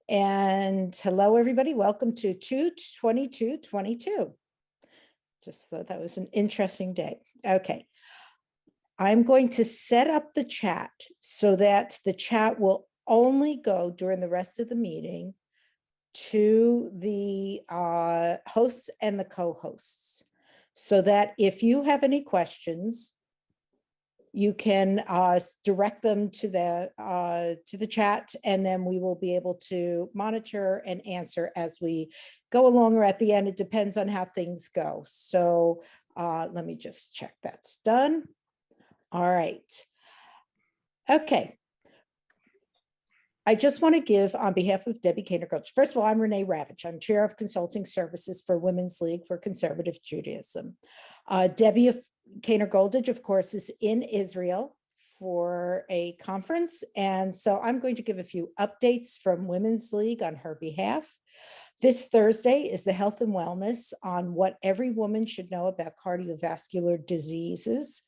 And hello, everybody. Welcome to 2/22/22. Just thought that was an interesting day. Okay. I'm going to set up the chat so that the chat will only go during the rest of the meeting to the hosts and the co-hosts, so that if you have any questions, you can direct them to the chat, and then we will be able to monitor and answer as we go along, or at the end. It depends on how things go. So let me just check that's done. All right. Okay. I just want to give, on behalf of Debbie Kaner-Goldich, first of all, I'm Renee Ravitch. I'm Chair of Consulting Services for Women's League for Conservative Judaism. Debbie Kaner-Goldich, of course, is in Israel for a conference. And so I'm going to give a few updates from Women's League on her behalf. This Thursday is the Health and Wellness on what every woman should know about cardiovascular diseases.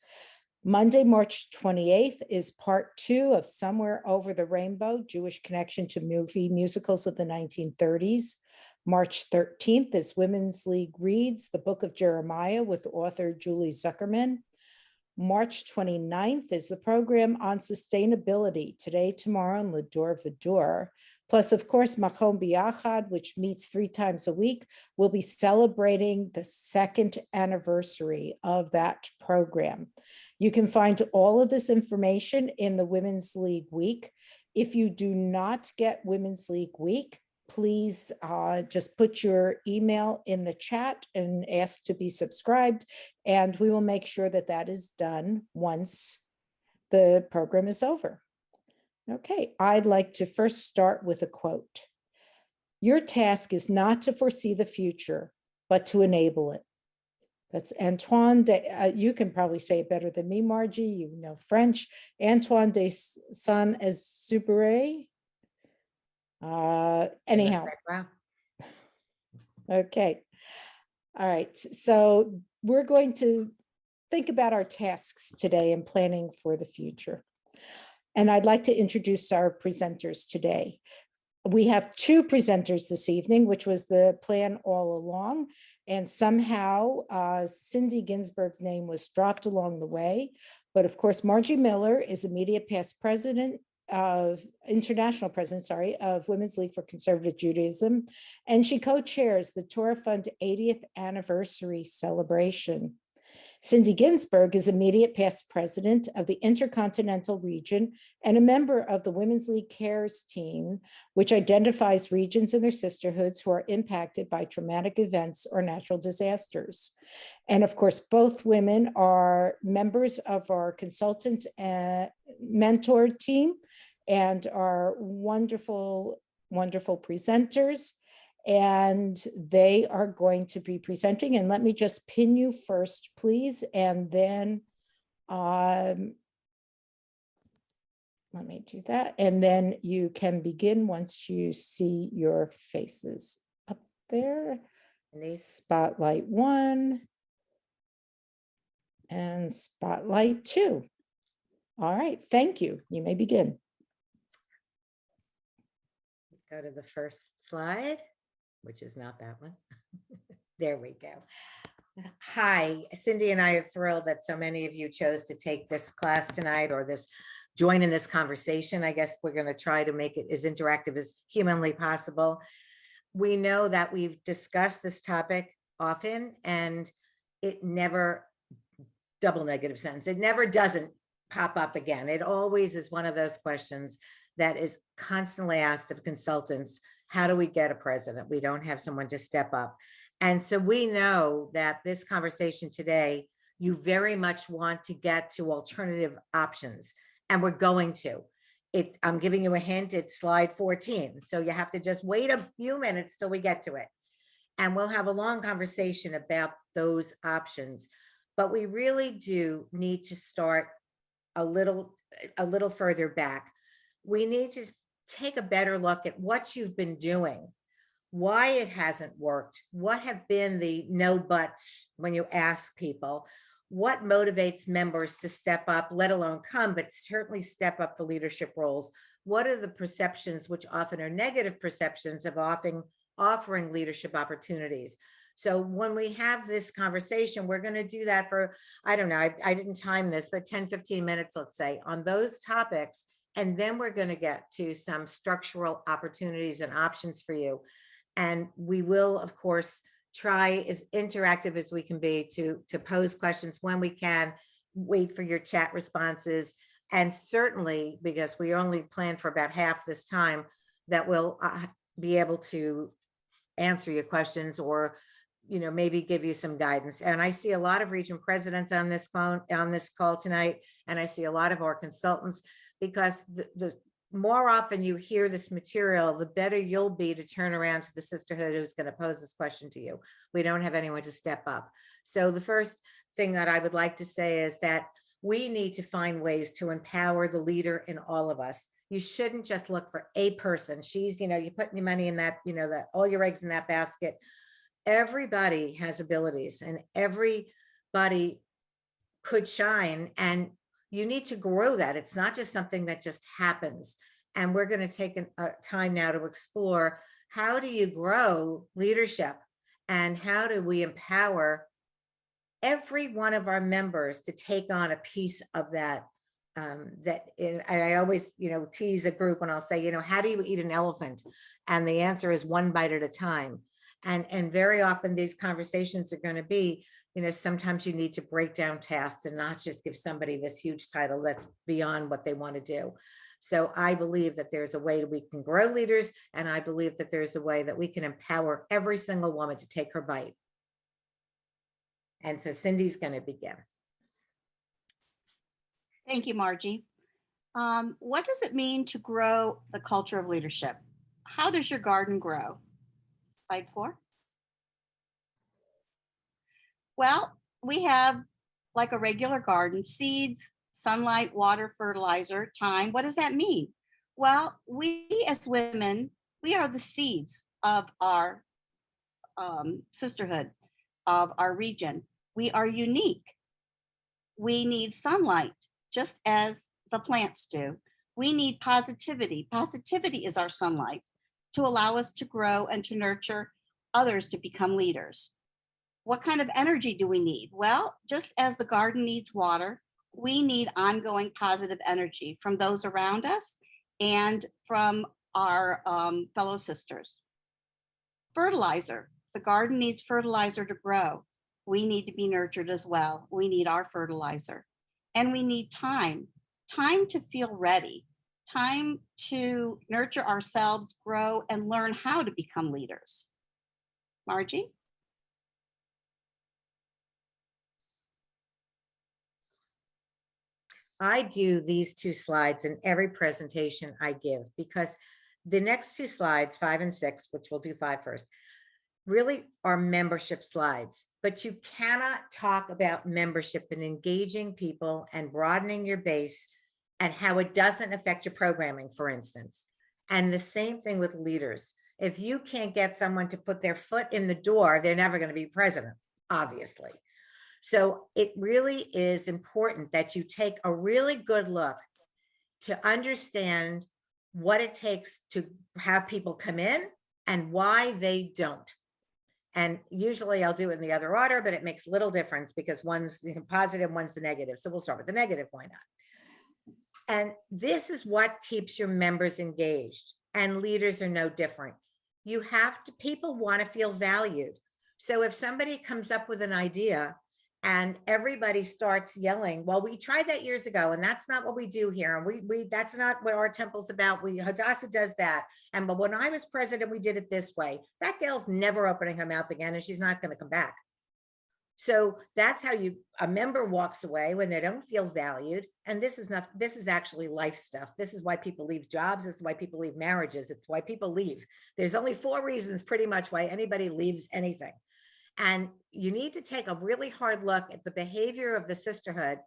Monday, March 28th is part 2 of Somewhere Over the Rainbow, Jewish Connection to Musicals of the 1930s. March 13th is Women's League Reads the Book of Jeremiah with author Julie Zuckerman. March 29th is the program on sustainability, Today, Tomorrow, and Lador Vador. Plus, of course, Makom Biachad, which meets 3 times a week, will be celebrating the 2nd anniversary of that program. You can find all of this information in the Women's League Week. If you do not get Women's League Week, please just put your email in the chat and ask to be subscribed, and we will make sure that that is done once the program is over. Okay, I'd like to first start with a quote. Your task is not to foresee the future, but to enable it. That's Antoine de, you can probably say it better than me, Margie, you know French. Antoine de Saint-Exupéry. Anyhow. Wow. Okay. All right. So we're going to think about our tasks today and planning for the future. And I'd like to introduce our presenters today. We have 2 presenters this evening, which was the plan all along. And somehow Cindy Ginsburg's name was dropped along the way. But of course, Margie Miller is immediate past president of international president, of Women's League for Conservative Judaism. And she co-chairs the Torah Fund 80th anniversary celebration. Cindy Ginsburg is immediate past president of the Intercontinental Region and a member of the Women's League Cares team, which identifies regions and their sisterhoods who are impacted by traumatic events or natural disasters. And of course, both women are members of our consultant and mentor team and are wonderful, wonderful presenters. And they are going to be presenting. And let me just pin you first, please. And then let me do that. And then you can begin once you see your faces up there. Spotlight 1 and spotlight 2. All right, thank you. You may begin. Go to the first slide, which is not that one. There we go. Hi, Cindy and I are thrilled that so many of you chose to take this class tonight, or join in this conversation. I guess we're going to try to make it as interactive as humanly possible. We know that we've discussed this topic often, and it never, double negative sentence, it never doesn't pop up again. It always is one of those questions that is constantly asked of consultants. How do we get a president? We don't have someone to step up. And so we know that this conversation today, you very much want to get to alternative options, and we're going to. I'm giving you a hint, it's slide 14. So you have to just wait a few minutes till we get to it. And we'll have a long conversation about those options. But we really do need to start a little further back. We need to take a better look at what you've been doing, why it hasn't worked, what have been the no buts when you ask people, what motivates members to step up, let alone come, but certainly step up the leadership roles what are the perceptions, which often are negative perceptions of offering leadership opportunities. So when we have this conversation, we're going to do that for, I don't know, I didn't time this, but 10, 15 minutes, let's say, on those topics. And then we're going to get to some structural opportunities and options for you. And we will, of course, try as interactive as we can be to pose questions when we can, wait for your chat responses. And certainly, because we only plan for about half this time, that we'll be able to answer your questions or maybe give you some guidance. And I see a lot of region presidents on this call tonight, and I see a lot of our consultants, because the more often you hear this material, the better you'll be to turn around to the sisterhood who's going to pose this question to you. We don't have anyone to step up. So the first thing that I would like to say is that we need to find ways to empower the leader in all of us. You shouldn't just look for a person. She's, you put your money in that, that all your eggs in that basket. Everybody has abilities and everybody could shine, and you need to grow that. It's not just something that just happens. And we're going to take a time now to explore, how do you grow leadership and how do we empower every one of our members to take on a piece of that. I always, tease a group when I'll say, how do you eat an elephant? And the answer is one bite at a time. And very often these conversations are going to be, sometimes you need to break down tasks and not just give somebody this huge title that's beyond what they want to do. So I believe that there's a way that we can grow leaders, and I believe that there's a way that we can empower every single woman to take her bite. And so Cindy's going to begin. Thank you, Margie. What does it mean to grow the culture of leadership? How does your garden grow? Slide 4. Well, we have, like a regular garden, seeds, sunlight, water, fertilizer, time. What does that mean? Well, we as women, we are the seeds of our sisterhood, of our region. We are unique. We need sunlight, just as the plants do. We need positivity. Positivity is our sunlight to allow us to grow and to nurture others to become leaders. What kind of energy do we need? Well, just as the garden needs water, we need ongoing positive energy from those around us and from our fellow sisters. Fertilizer. The garden needs fertilizer to grow. We need to be nurtured as well. We need our fertilizer. And we need time to feel ready, time to nurture ourselves, grow, and learn how to become leaders. Margie? I do these two slides in every presentation I give, because the next two slides, 5 and 6, which we'll do 5 first, really are membership slides. But you cannot talk about membership and engaging people and broadening your base and how it doesn't affect your programming, for instance. And the same thing with leaders. If you can't get someone to put their foot in the door, they're never going to be president, obviously. So it really is important that you take a really good look to understand what it takes to have people come in and why they don't. And usually I'll do it in the other order, but it makes little difference because one's positive, one's the negative. So we'll start with the negative, why not? And this is what keeps your members engaged, and leaders are no different. You have to, people want to feel valued. So if somebody comes up with an idea and everybody starts yelling, well, we tried that years ago, and that's not what we do here. And we that's not what our temple's about. Hadassah does that. But when I was president, we did it this way. That girl's never opening her mouth again, and she's not going to come back. So that's how a member walks away when they don't feel valued. And this is actually life stuff. This is why people leave jobs. This is why people leave marriages. It's why people leave. There's only 4 reasons pretty much why anybody leaves anything. And you need to take a really hard look at the behavior of the sisterhood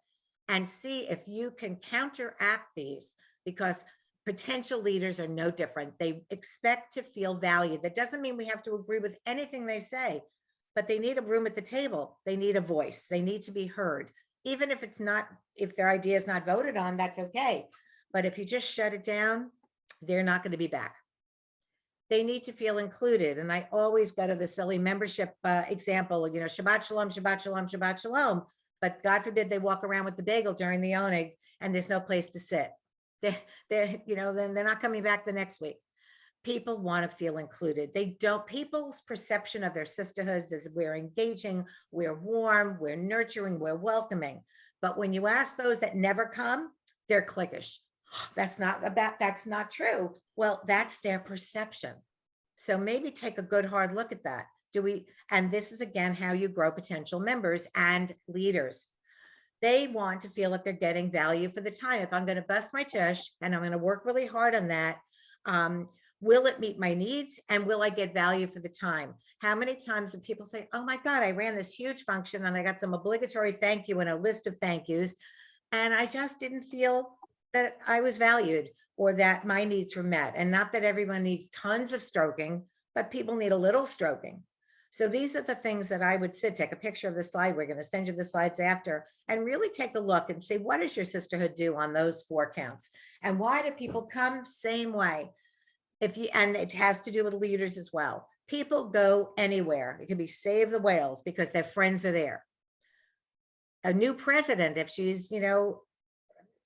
and see if you can counteract these, because potential leaders are no different. They expect to feel valued. That doesn't mean we have to agree with anything they say, but they need a room at the table. They need a voice. They need to be heard. Even if their idea is not voted on, that's okay. But if you just shut it down, they're not going to be back. They need to feel included. And I always go to the silly membership example, you know, Shabbat Shalom, Shabbat Shalom, Shabbat Shalom. But God forbid they walk around with the bagel during the oneg and there's no place to sit. You know, then they're not coming back the next week. People want to feel included. They don't, people's perception of their sisterhoods is we're engaging, we're warm, we're nurturing, we're welcoming. But when you ask those that never come, they're cliquish. That's not true. Well, that's their perception. So maybe take a good hard look at that. And this is again how you grow potential members and leaders. They want to feel like they're getting value for the time. If I'm going to bust my tush and I'm going to work really hard on that, will it meet my needs and will I get value for the time? How many times do people say, oh my God, I ran this huge function and I got some obligatory thank you and a list of thank yous, and I just didn't feel that I was valued or that my needs were met. And not that everyone needs tons of stroking, but people need a little stroking. So these are the things that I would take a picture of the slide. We're going to send you the slides after and really take a look and see, what does your sisterhood do on those 4 counts? And why do people come? Same way. And it has to do with leaders as well. People go anywhere. It could be Save the Whales because their friends are there. A new president, if she's, you know,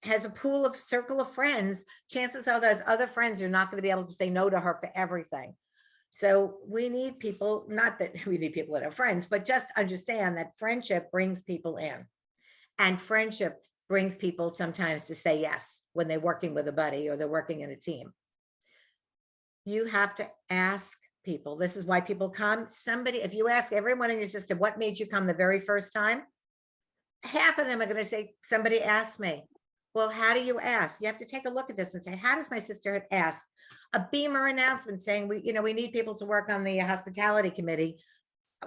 has a circle of friends, chances are those other friends are not going to be able to say no to her for everything. So we need people, not that we need people that are friends, but just understand that friendship brings people in, and friendship brings people sometimes to say yes when they're working with a buddy or they're working in a team. You have to ask people. This is why people come. If you ask everyone in your system, what made you come the very first time? Half of them are going to say, somebody asked me. Well, how do you ask? You have to take a look at this and say, how does my sisterhood ask? A Beamer announcement saying, we need people to work on the hospitality committee.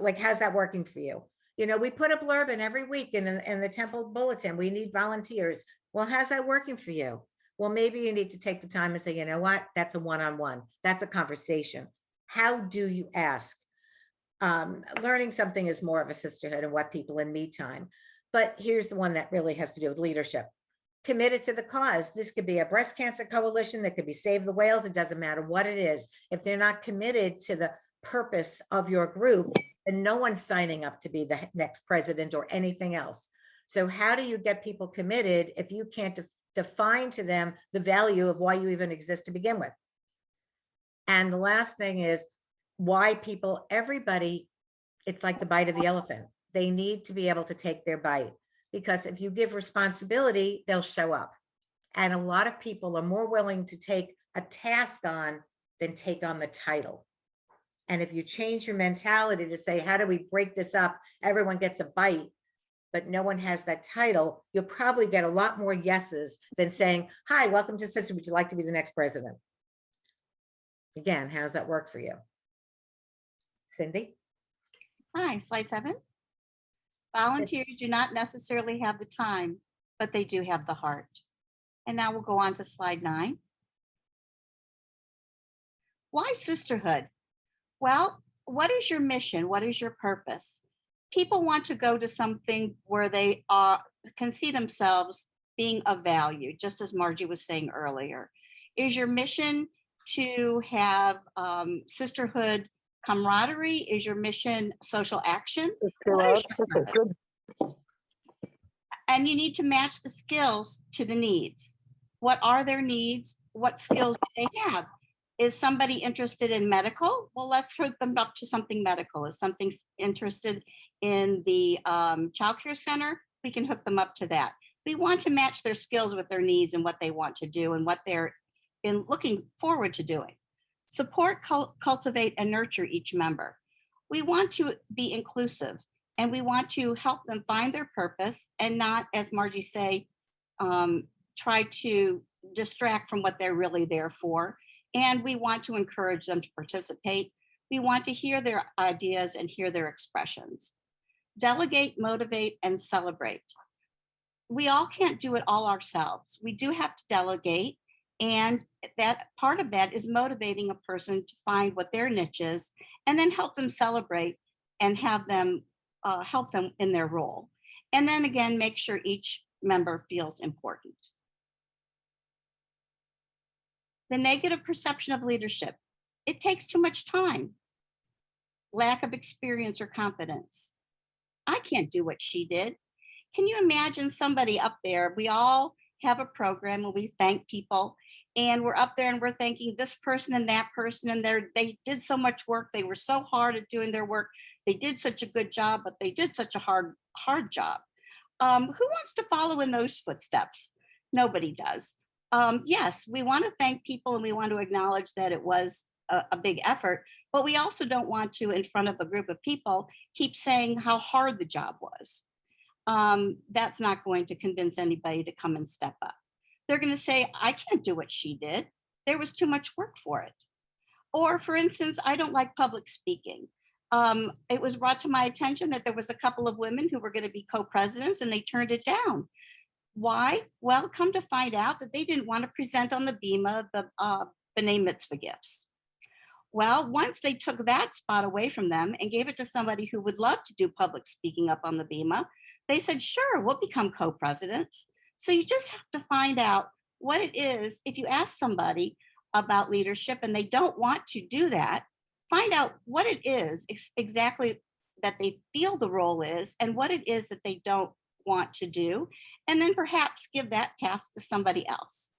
Like, how's that working for you? You know, we put a blurb in every week in the temple bulletin. We need volunteers. Well, how's that working for you? Well, maybe you need to take the time and say, you know what? That's a one-on-one. That's a conversation. How do you ask? Learning something is more of a sisterhood and what people in me time. But here's the one that really has to do with leadership. Committed to the cause. This could be a breast cancer coalition. That could be Save the Whales. It doesn't matter what it is. If they're not committed to the purpose of your group, then no one's signing up to be the next president or anything else. So how do you get people committed if you can't define to them the value of why you even exist to begin with? And the last thing is why everybody, it's like the bite of the elephant. They need to be able to take their bite. Because if you give responsibility, they'll show up. And a lot of people are more willing to take a task on than take on the title. And if you change your mentality to say, how do we break this up? Everyone gets a bite, but no one has that title. You'll probably get a lot more yeses than saying, hi, welcome to Sister. Would you like to be the next president? Again, how does that work for you? Cindy? Hi, slide 7. Volunteers do not necessarily have the time, but they do have the heart. And now we'll go on to slide 9. Why sisterhood? Well, what is your mission? What is your purpose? People want to go to something where they can see themselves being of value, just as Margie was saying earlier. Is your mission to have sisterhood camaraderie? Is your mission social action? And you need to match the skills to the needs. What are their needs? What skills do they have? Is somebody interested in medical? Well, let's hook them up to something medical. Is something interested in the childcare center? We can hook them up to that. We want to match their skills with their needs and what they want to do and what they're looking forward to doing. Support, cultivate, and nurture each member. We want to be inclusive and we want to help them find their purpose and not, as Margie say, try to distract from what they're really there for. And we want to encourage them to participate. We want to hear their ideas and hear their expressions. Delegate, motivate, and celebrate. We all can't do it all ourselves. We do have to delegate. And that part of that is motivating a person to find what their niche is and then help them celebrate and have them help them in their role. And then again, make sure each member feels important. The negative perception of leadership. It takes too much time. Lack of experience or competence. I can't do what she did. Can you imagine somebody up there? We all have a program and we thank people, and we're up there and we're thanking this person and that person, and they did so much work. They were so hard at doing their work. They did such a good job, but they did such a hard job. Who wants to follow in those footsteps? Nobody does. Yes, we want to thank people and we want to acknowledge that it was a big effort, but we also don't want to, in front of a group of people, keep saying how hard the job was. That's not going to convince anybody to come and step up. They're going to say, I can't do what she did. There was too much work for it. Or, for instance, I don't like public speaking. It was brought to my attention that there was a couple of women who were going to be co-presidents and they turned it down. Why? Well, come to find out that they didn't want to present on the bima the B'nai Mitzvah gifts. Well, once they took that spot away from them and gave it to somebody who would love to do public speaking up on the bima, they said, sure, we'll become co-presidents. So you just have to find out what it is. If you ask somebody about leadership and they don't want to do that, find out what it is exactly that they feel the role is and what it is that they don't want to do, and then perhaps give that task to somebody else.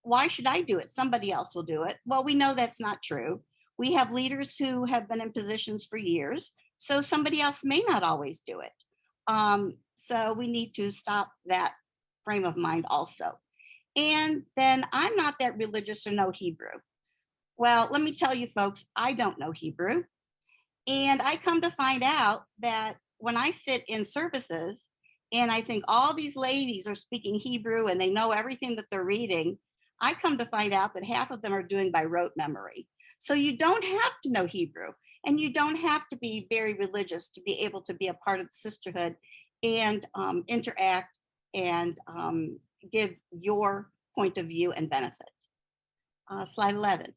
Why should I do it? Somebody else will do it. Well, we know that's not true. We have leaders who have been in positions for years, so somebody else may not always do it. So we need to stop that frame of mind also. And then I'm not that religious or know Hebrew. Well, let me tell you folks, I don't know Hebrew. And I come to find out that when I sit in services and I think all these ladies are speaking Hebrew and they know everything that they're reading, I come to find out that half of them are doing by rote memory. So you don't have to know Hebrew and you don't have to be very religious to be able to be a part of the sisterhood and interact and give your point of view and benefit. Slide 11.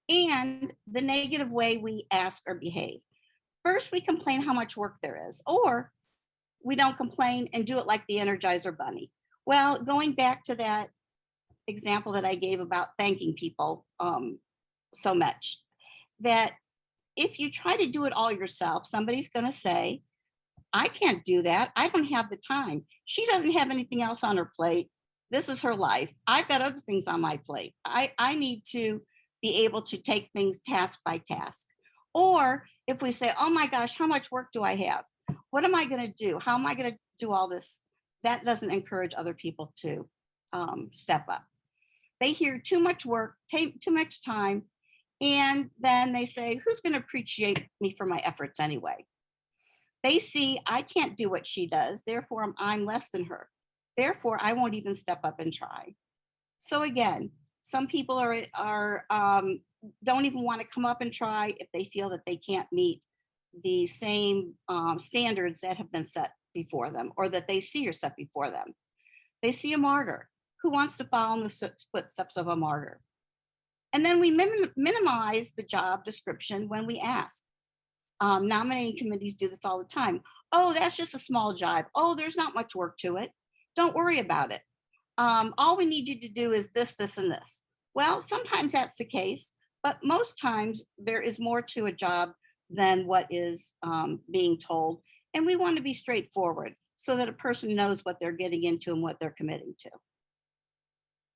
And the negative way we ask or behave. First, we complain how much work there is, or we don't complain and do it like the Energizer Bunny. Well, going back to that example that I gave about thanking people so much, that if you try to do it all yourself, somebody's going to say, I can't do that. I don't have the time. She doesn't have anything else on her plate. This is her life. I've got other things on my plate. I need to be able to take things task by task. Or if we say, oh my gosh, how much work do I have? What am I going to do? How am I going to do all this? That doesn't encourage other people to step up. They hear too much work, take too much time, and then they say, who's going to appreciate me for my efforts anyway? They see I can't do what she does, therefore I'm less than her. Therefore, I won't even step up and try. So again, some people don't even want to come up and try if they feel that they can't meet the same standards that have been set before them or that they see are set before them. They see a martyr. Who wants to follow in the footsteps of a martyr? And then we minimize the job description when we ask. Nominating committees do this all the time. Oh, that's just a small job. Oh, there's not much work to it. Don't worry about it. All we need you to do is this, this, and this. Well, sometimes that's the case, but most times there is more to a job than what is being told. And we want to be straightforward so that a person knows what they're getting into and what they're committing to.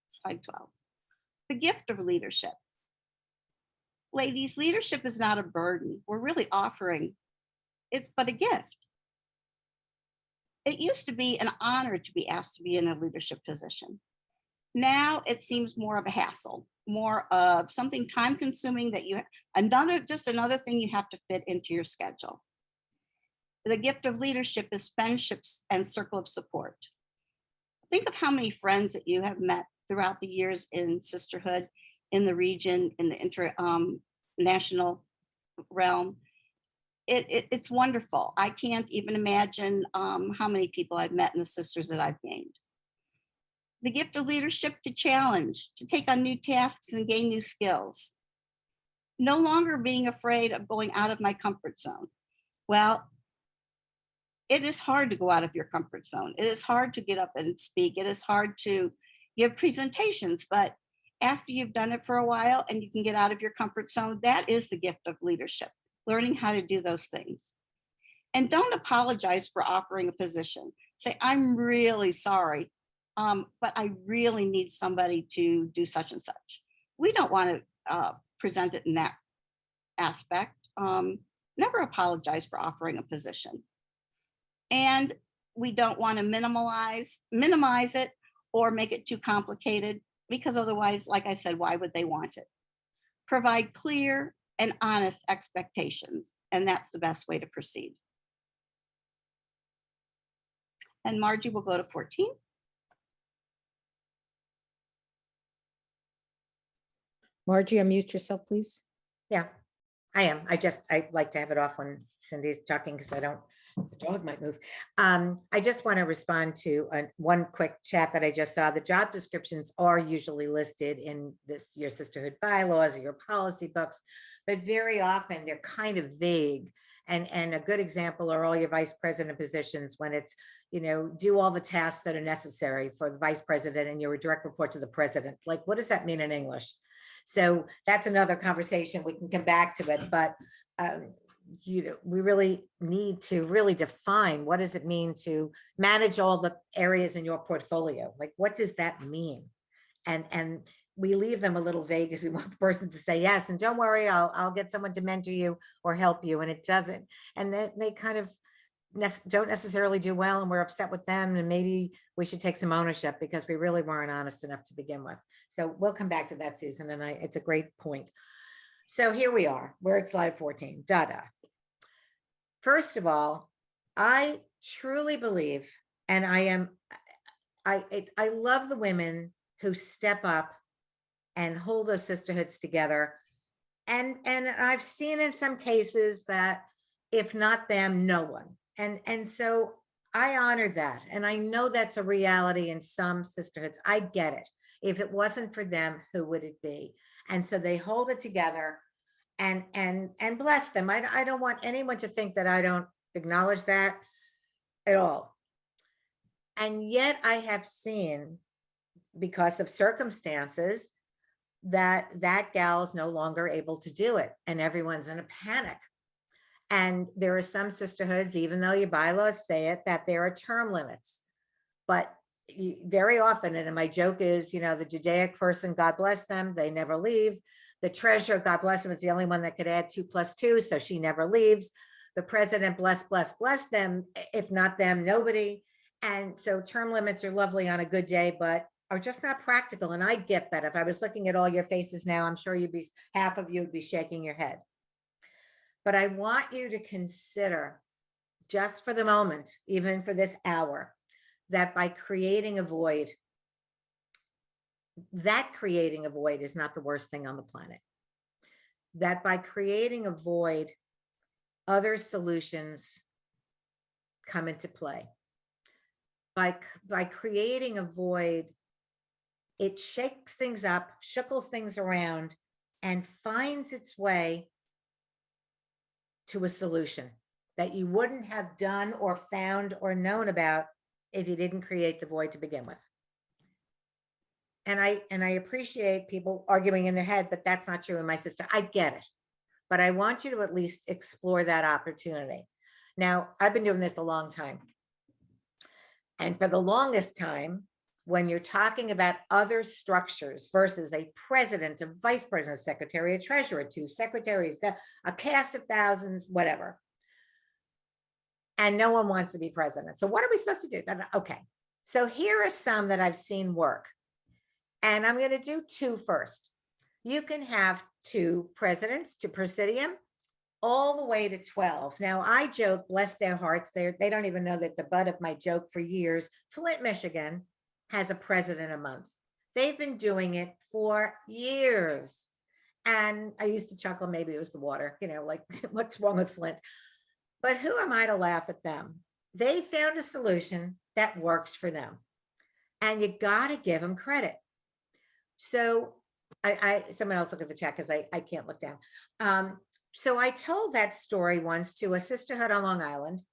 Slide 12. The gift of leadership. Ladies, leadership is not a burden. We're really offering, it's but a gift. It used to be an honor to be asked to be in a leadership position. Now it seems more of a hassle, more of something time consuming that just another thing you have to fit into your schedule. The gift of leadership is friendships and circle of support. Think of how many friends that you have met throughout the years in Sisterhood, in the region, in the international realm. It's wonderful. I can't even imagine how many people I've met in the sisters that I've gained. The gift of leadership to challenge, to take on new tasks and gain new skills. No longer being afraid of going out of my comfort zone. Well, it is hard to go out of your comfort zone. It is hard to get up and speak. It is hard to You have presentations, but after you've done it for a while and you can get out of your comfort zone, that is the gift of leadership, learning how to do those things. And don't apologize for offering a position. Say, I'm really sorry, but I really need somebody to do such and such. We don't want to present it in that aspect. Never apologize for offering a position. And we don't want to minimize it or make it too complicated, because otherwise, like I said, why would they want it? Provide clear and honest expectations, and that's the best way to proceed. And Margie will go to 14. Margie, unmute yourself, please. Yeah, I am. I like to have it off when Cindy's talking because the dog might move. I just want to respond to one quick chat that I just saw. The job descriptions are usually listed in your sisterhood bylaws or your policy books, but very often they're kind of vague. And a good example are all your vice president positions when it's, do all the tasks that are necessary for the vice president and you're a direct report to the president. Like, what does that mean in English? So that's another conversation. We can come back to it, but we really need to really define what does it mean to manage all the areas in your portfolio? Like, what does that mean? And we leave them a little vague because we want the person to say yes, and don't worry, I'll get someone to mentor you or help you, and it doesn't. And then they kind of don't necessarily do well, and we're upset with them, and maybe we should take some ownership because we really weren't honest enough to begin with. So we'll come back to that, Susan, and it's a great point. So here we are, we're at slide 14, First of all, I truly believe, and I love the women who step up and hold those sisterhoods together. And I've seen in some cases that if not them, no one. And so I honor that. And I know that's a reality in some sisterhoods. I get it. If it wasn't for them, who would it be? And so they hold it together and bless them. I don't want anyone to think that I don't acknowledge that at all. And yet I have seen, because of circumstances, that gal is no longer able to do it, and everyone's in a panic. And there are some sisterhoods, even though your bylaws say it, that there are term limits. But very often, and my joke is, the Judaic person, God bless them, they never leave. The treasurer, God bless them, is the only one that could add 2 + 2, so she never leaves. The president, bless them. If not them, nobody. And so term limits are lovely on a good day, but are just not practical. And I get that. If I was looking at all your faces now, I'm sure half of you would be shaking your head. But I want you to consider, just for the moment, even for this hour, that by creating a void, is not the worst thing on the planet. That by creating a void, other solutions come into play. By creating a void, it shakes things up, shuckles things around, and finds its way to a solution that you wouldn't have done or found or known about if you didn't create the void to begin with. And I appreciate people arguing in their head, but that's not true in my sister. I get it, but I want you to at least explore that opportunity. Now, I've been doing this a long time. And for the longest time, when you're talking about other structures versus a president, a vice president, a secretary, a treasurer, 2 secretaries, a cast of thousands, whatever. And no one wants to be president. So what are we supposed to do? Okay. So here are some that I've seen work. And I'm going to do 2 first. You can have 2 presidents to presidium, all the way to 12. Now, I joke, bless their hearts, they don't even know that the butt of my joke for years, Flint, Michigan, has a president a month. They've been doing it for years. And I used to chuckle, maybe it was the water, like, what's wrong with Flint? But who am I to laugh at them? They found a solution that works for them. And you got to give them credit. So someone else look at the chat because I can't look down. So I told that story once to a sisterhood on Long Island.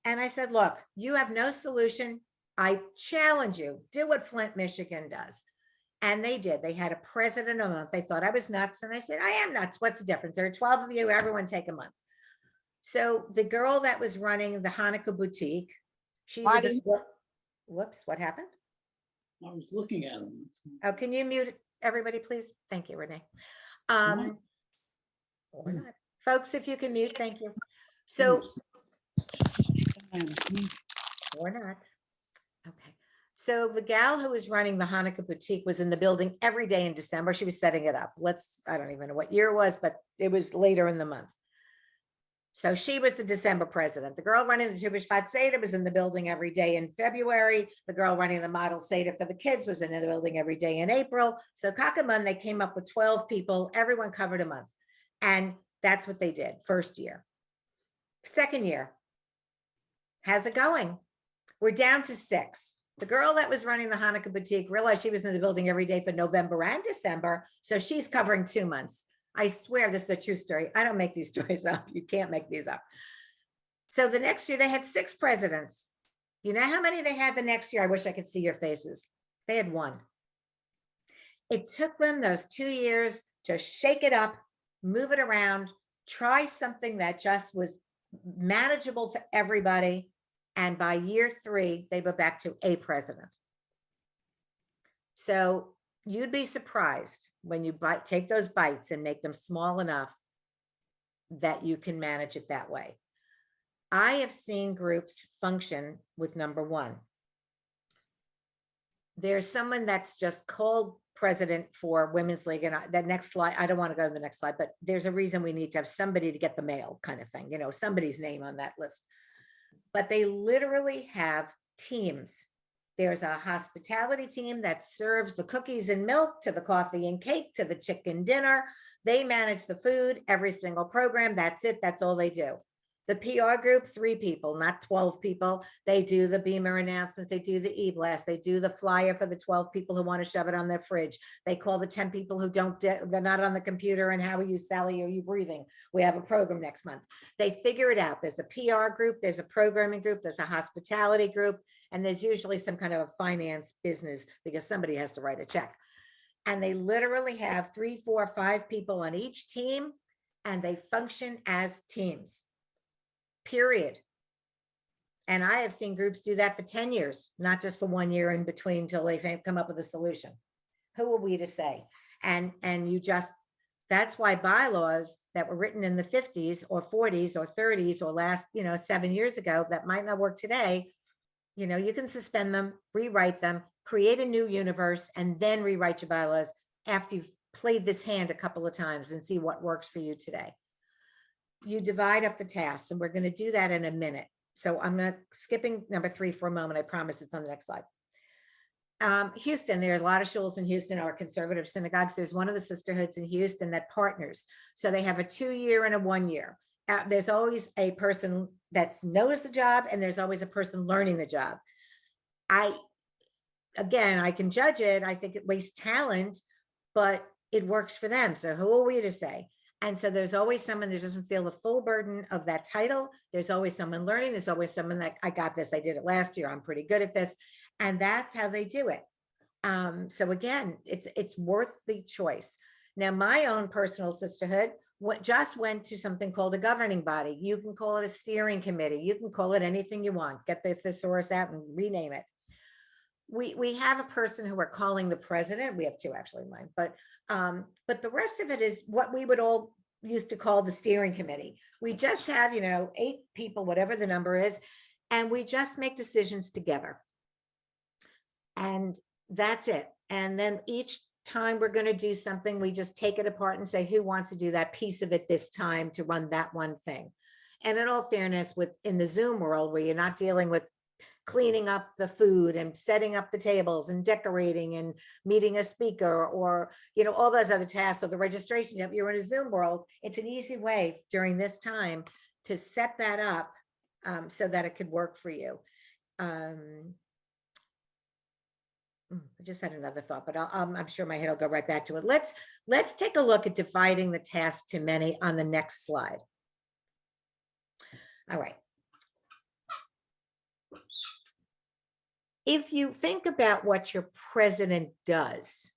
And I said, look, you have no solution. I challenge you, do what Flint, Michigan does. And they did. They had a president a month. They thought I was nuts. And I said, I am nuts. What's the difference? There are 12 of you. Everyone take a month. So the girl that was running the Hanukkah boutique, she was, whoops, what happened? I was looking at them. Oh, can you mute everybody, please? Thank you, Renee. Right. Or not. Folks, if you can mute, thank you. So, or not. Okay. So the gal who was running the Hanukkah boutique was in the building every day in December. She was setting it up. I don't even know what year it was, but it was later in the month. So she was the December president. The girl running the Tu B'Shvat Seder was in the building every day in February. The girl running the model Seder for the kids was in the building every day in April. So Kakaman, they came up with 12 people. Everyone covered a month. And that's what they did first year. Second year, how's it going? We're down to 6. The girl that was running the Hanukkah boutique realized she was in the building every day for November and December. So she's covering 2 months. I swear this is a true story. I don't make these stories up. You can't make these up. So the next year they had 6 presidents. You know how many they had the next year? I wish I could see your faces. They had 1. It took them those 2 years to shake it up, move it around, try something that just was manageable for everybody. And by year 3, they were back to a president. So you'd be surprised when you take those bites and make them small enough that you can manage it that way. I have seen groups function with number 1. There's someone that's just called president for Women's League. And that next slide, I don't want to go to the next slide, but there's a reason we need to have somebody to get the mail kind of thing, somebody's name on that list. But they literally have teams. There's a hospitality team that serves the cookies and milk to the coffee and cake to the chicken dinner. They manage the food, every single program. That's it. That's all they do. The PR group, 3 people, not 12 people. They do the Beamer announcements. They do the e-blast. They do the flyer for the 12 people who want to shove it on their fridge. They call the 10 people who they're not on the computer. And how are you, Sally? Are you breathing? We have a program next month. They figure it out. There's a PR group. There's a programming group. There's a hospitality group. And there's usually some kind of a finance business because somebody has to write a check. And they literally have 3, 4, 5 people on each team, and they function as teams. Period. And I have seen groups do that for 10 years, not just for 1 year in between till they come up with a solution. Who are we to say? And that's why bylaws that were written in the 50s or 40s or 30s or last, 7 years ago that might not work today, you can suspend them, rewrite them, create a new universe, and then rewrite your bylaws after you've played this hand a couple of times and see what works for you today. You divide up the tasks, and we're going to do that in a minute. So I'm not skipping number 3 for a moment. I promise it's on the next slide. Houston, there are a lot of shuls in Houston are conservative synagogues. There's one of the sisterhoods in Houston that partners. So they have a 2-year and a 1 year. There's always a person that knows the job, and there's always a person learning the job. I can judge it. I think it wastes talent, but it works for them. So who are we to say? And so there's always someone that doesn't feel the full burden of that title. There's always someone learning. There's always someone that I got this. I did it last year. I'm pretty good at this. And that's how they do it. So again, it's worth the choice. Now, my own personal sisterhood just went to something called a governing body. You can call it a steering committee. You can call it anything you want. Get the thesaurus out and rename it. We have a person who we're calling the president. We have 2 actually, mine, but the rest of it is what we would all used to call the steering committee. We just have, 8 people, whatever the number is, and we just make decisions together. And that's it. And then each time we're going to do something, we just take it apart and say, who wants to do that piece of it this time to run that one thing? And in all fairness, in the Zoom world, where you're not dealing with cleaning up the food and setting up the tables and decorating and meeting a speaker or, all those other tasks or the registration, if you're in a Zoom world, it's an easy way during this time to set that up so that it could work for you. I just had another thought, but I'm sure my head will go right back to it. Let's take a look at dividing the task to many on the next slide. All right. If you think about what your president does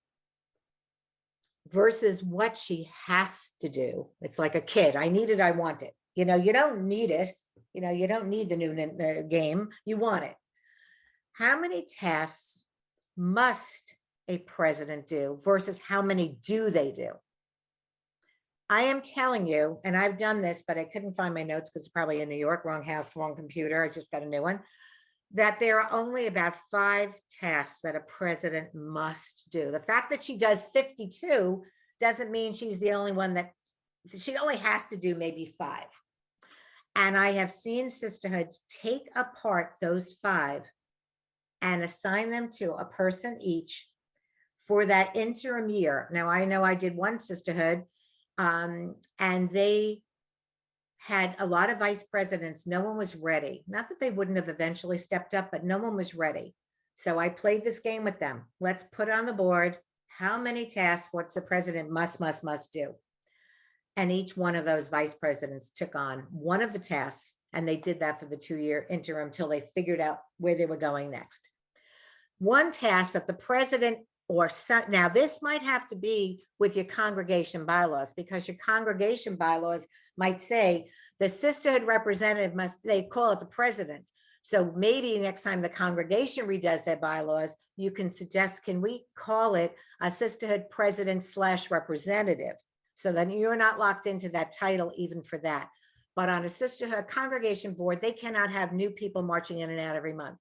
versus what she has to do, it's like a kid. I need it, I want it. You know, you don't need it. You know, you don't need the new game. You want it. How many tasks must a president do versus how many do they do? I am telling you, and I've done this, but I couldn't find my notes because it's probably in New York, wrong house, wrong computer. I just got a new one. That there are only about 5 tasks that a president must do. The fact that she does 52 doesn't mean she's the only one that she only has to do maybe 5. And I have seen sisterhoods take apart those 5 and assign them to a person each for that interim year. Now, I know I did one sisterhood, and they had a lot of vice presidents. No one was ready. Not that they wouldn't have eventually stepped up, but no one was ready. So I played this game with them. Let's put on the board how many tasks, what's the president must do. And each one of those vice presidents took on one of the tasks, and they did that for the 2-year interim till they figured out where they were going next. One task that the president or now this might have to be with your congregation bylaws, because your congregation bylaws might say the sisterhood representative must, they call it the president. So maybe next time the congregation redoes their bylaws, you can suggest, can we call it a sisterhood president / representative? So then you're not locked into that title even for that. But on a sisterhood congregation board, they cannot have new people marching in and out every month.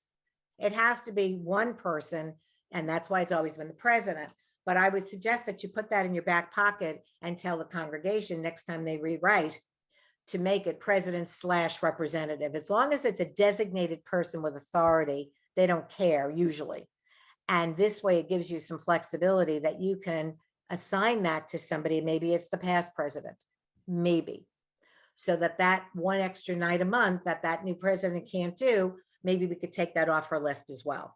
It has to be one person, and that's why it's always been the president. But I would suggest that you put that in your back pocket and tell the congregation next time they rewrite to make it president / representative. As long as it's a designated person with authority, they don't care usually. And this way it gives you some flexibility that you can assign that to somebody. Maybe it's the past president, maybe. So that one extra night a month that new president can't do, maybe we could take that off her list as well.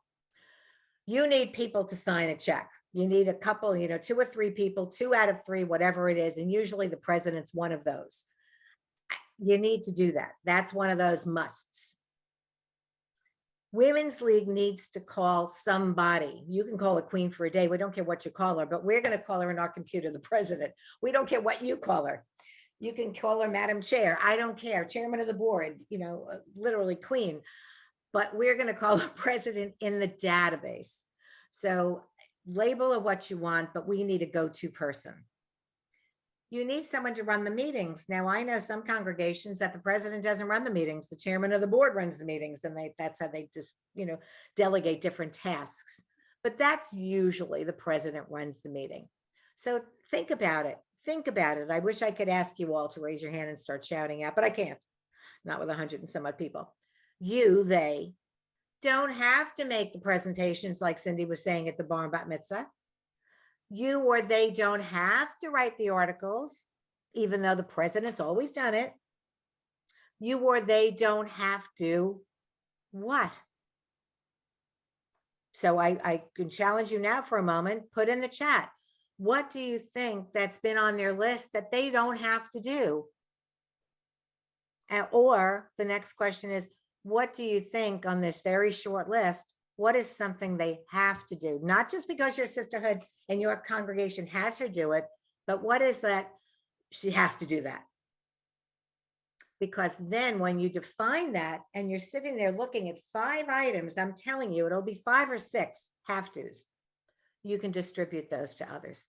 You need people to sign a check. You need a couple, 2 or 3 people, 2 out of 3, whatever it is. And usually the president's one of those. You need to do that. That's one of those musts. Women's League needs to call somebody. You can call a queen for a day. We don't care what you call her, but we're going to call her in our computer the president. We don't care what you call her. You can call her Madam Chair. I don't care. Chairman of the board, literally queen. But we're going to call her president in the database. So label of what you want, but we need a go-to person. You need someone to run the meetings. Now, I know some congregations that the president doesn't run the meetings. The chairman of the board runs the meetings, and that's how they just, delegate different tasks. But that's usually the president runs the meeting. So think about it. Think about it. I wish I could ask you all to raise your hand and start shouting out, but I can't. Not with 100 and some odd people. They don't have to make the presentations like Cindy was saying at the bar and bat mitzvah. You or they don't have to write the articles, even though the president's always done it. You or they don't have to what? So I can challenge you now for a moment, put in the chat. What do you think that's been on their list that they don't have to do? Or the next question is, what do you think on this very short list? What is something they have to do? Not just because your sisterhood and your congregation has her do it, but what is that she has to do that? Because then when you define that and you're sitting there looking at 5 items, I'm telling you, it'll be 5 or 6 have tos. You can distribute those to others.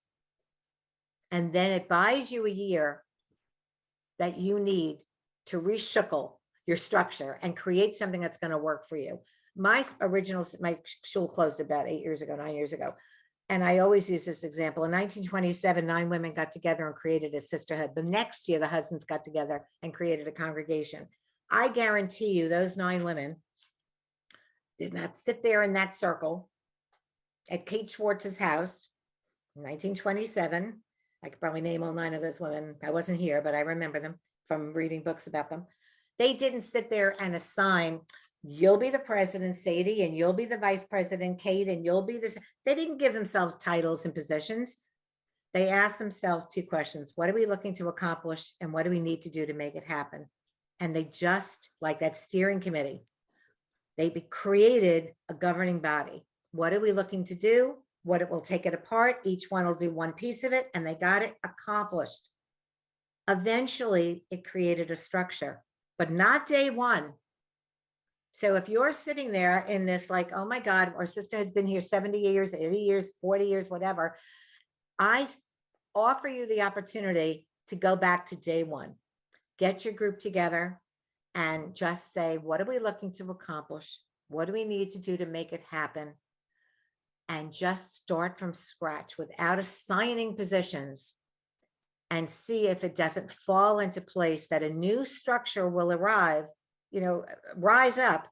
And then it buys you a year that you need to reshuckle your structure and create something that's going to work for you. My shul closed about 9 years ago. And I always use this example. In 1927, 9 women got together and created a sisterhood. The next year, the husbands got together and created a congregation. I guarantee you those 9 women did not sit there in that circle at Kate Schwartz's house in 1927. I could probably name all 9 of those women. I wasn't here, but I remember them from reading books about them. They didn't sit there and assign, you'll be the president, Sadie, and you'll be the vice president, Kate, and you'll be this. They didn't give themselves titles and positions. They asked themselves 2 questions. What are we looking to accomplish? And what do we need to do to make it happen? And they just, like that steering committee, created a governing body. What are we looking to do? What it will take it apart. Each one will do one piece of it, and they got it accomplished. Eventually, it created a structure, but not day one. So if you're sitting there in this like, oh my God, our sister has been here 70 years, 80 years, 40 years, whatever, I offer you the opportunity to go back to day one. Get your group together and just say, what are we looking to accomplish? What do we need to do to make it happen? And just start from scratch without assigning positions and see if it doesn't fall into place, that a new structure will arrive, rise up,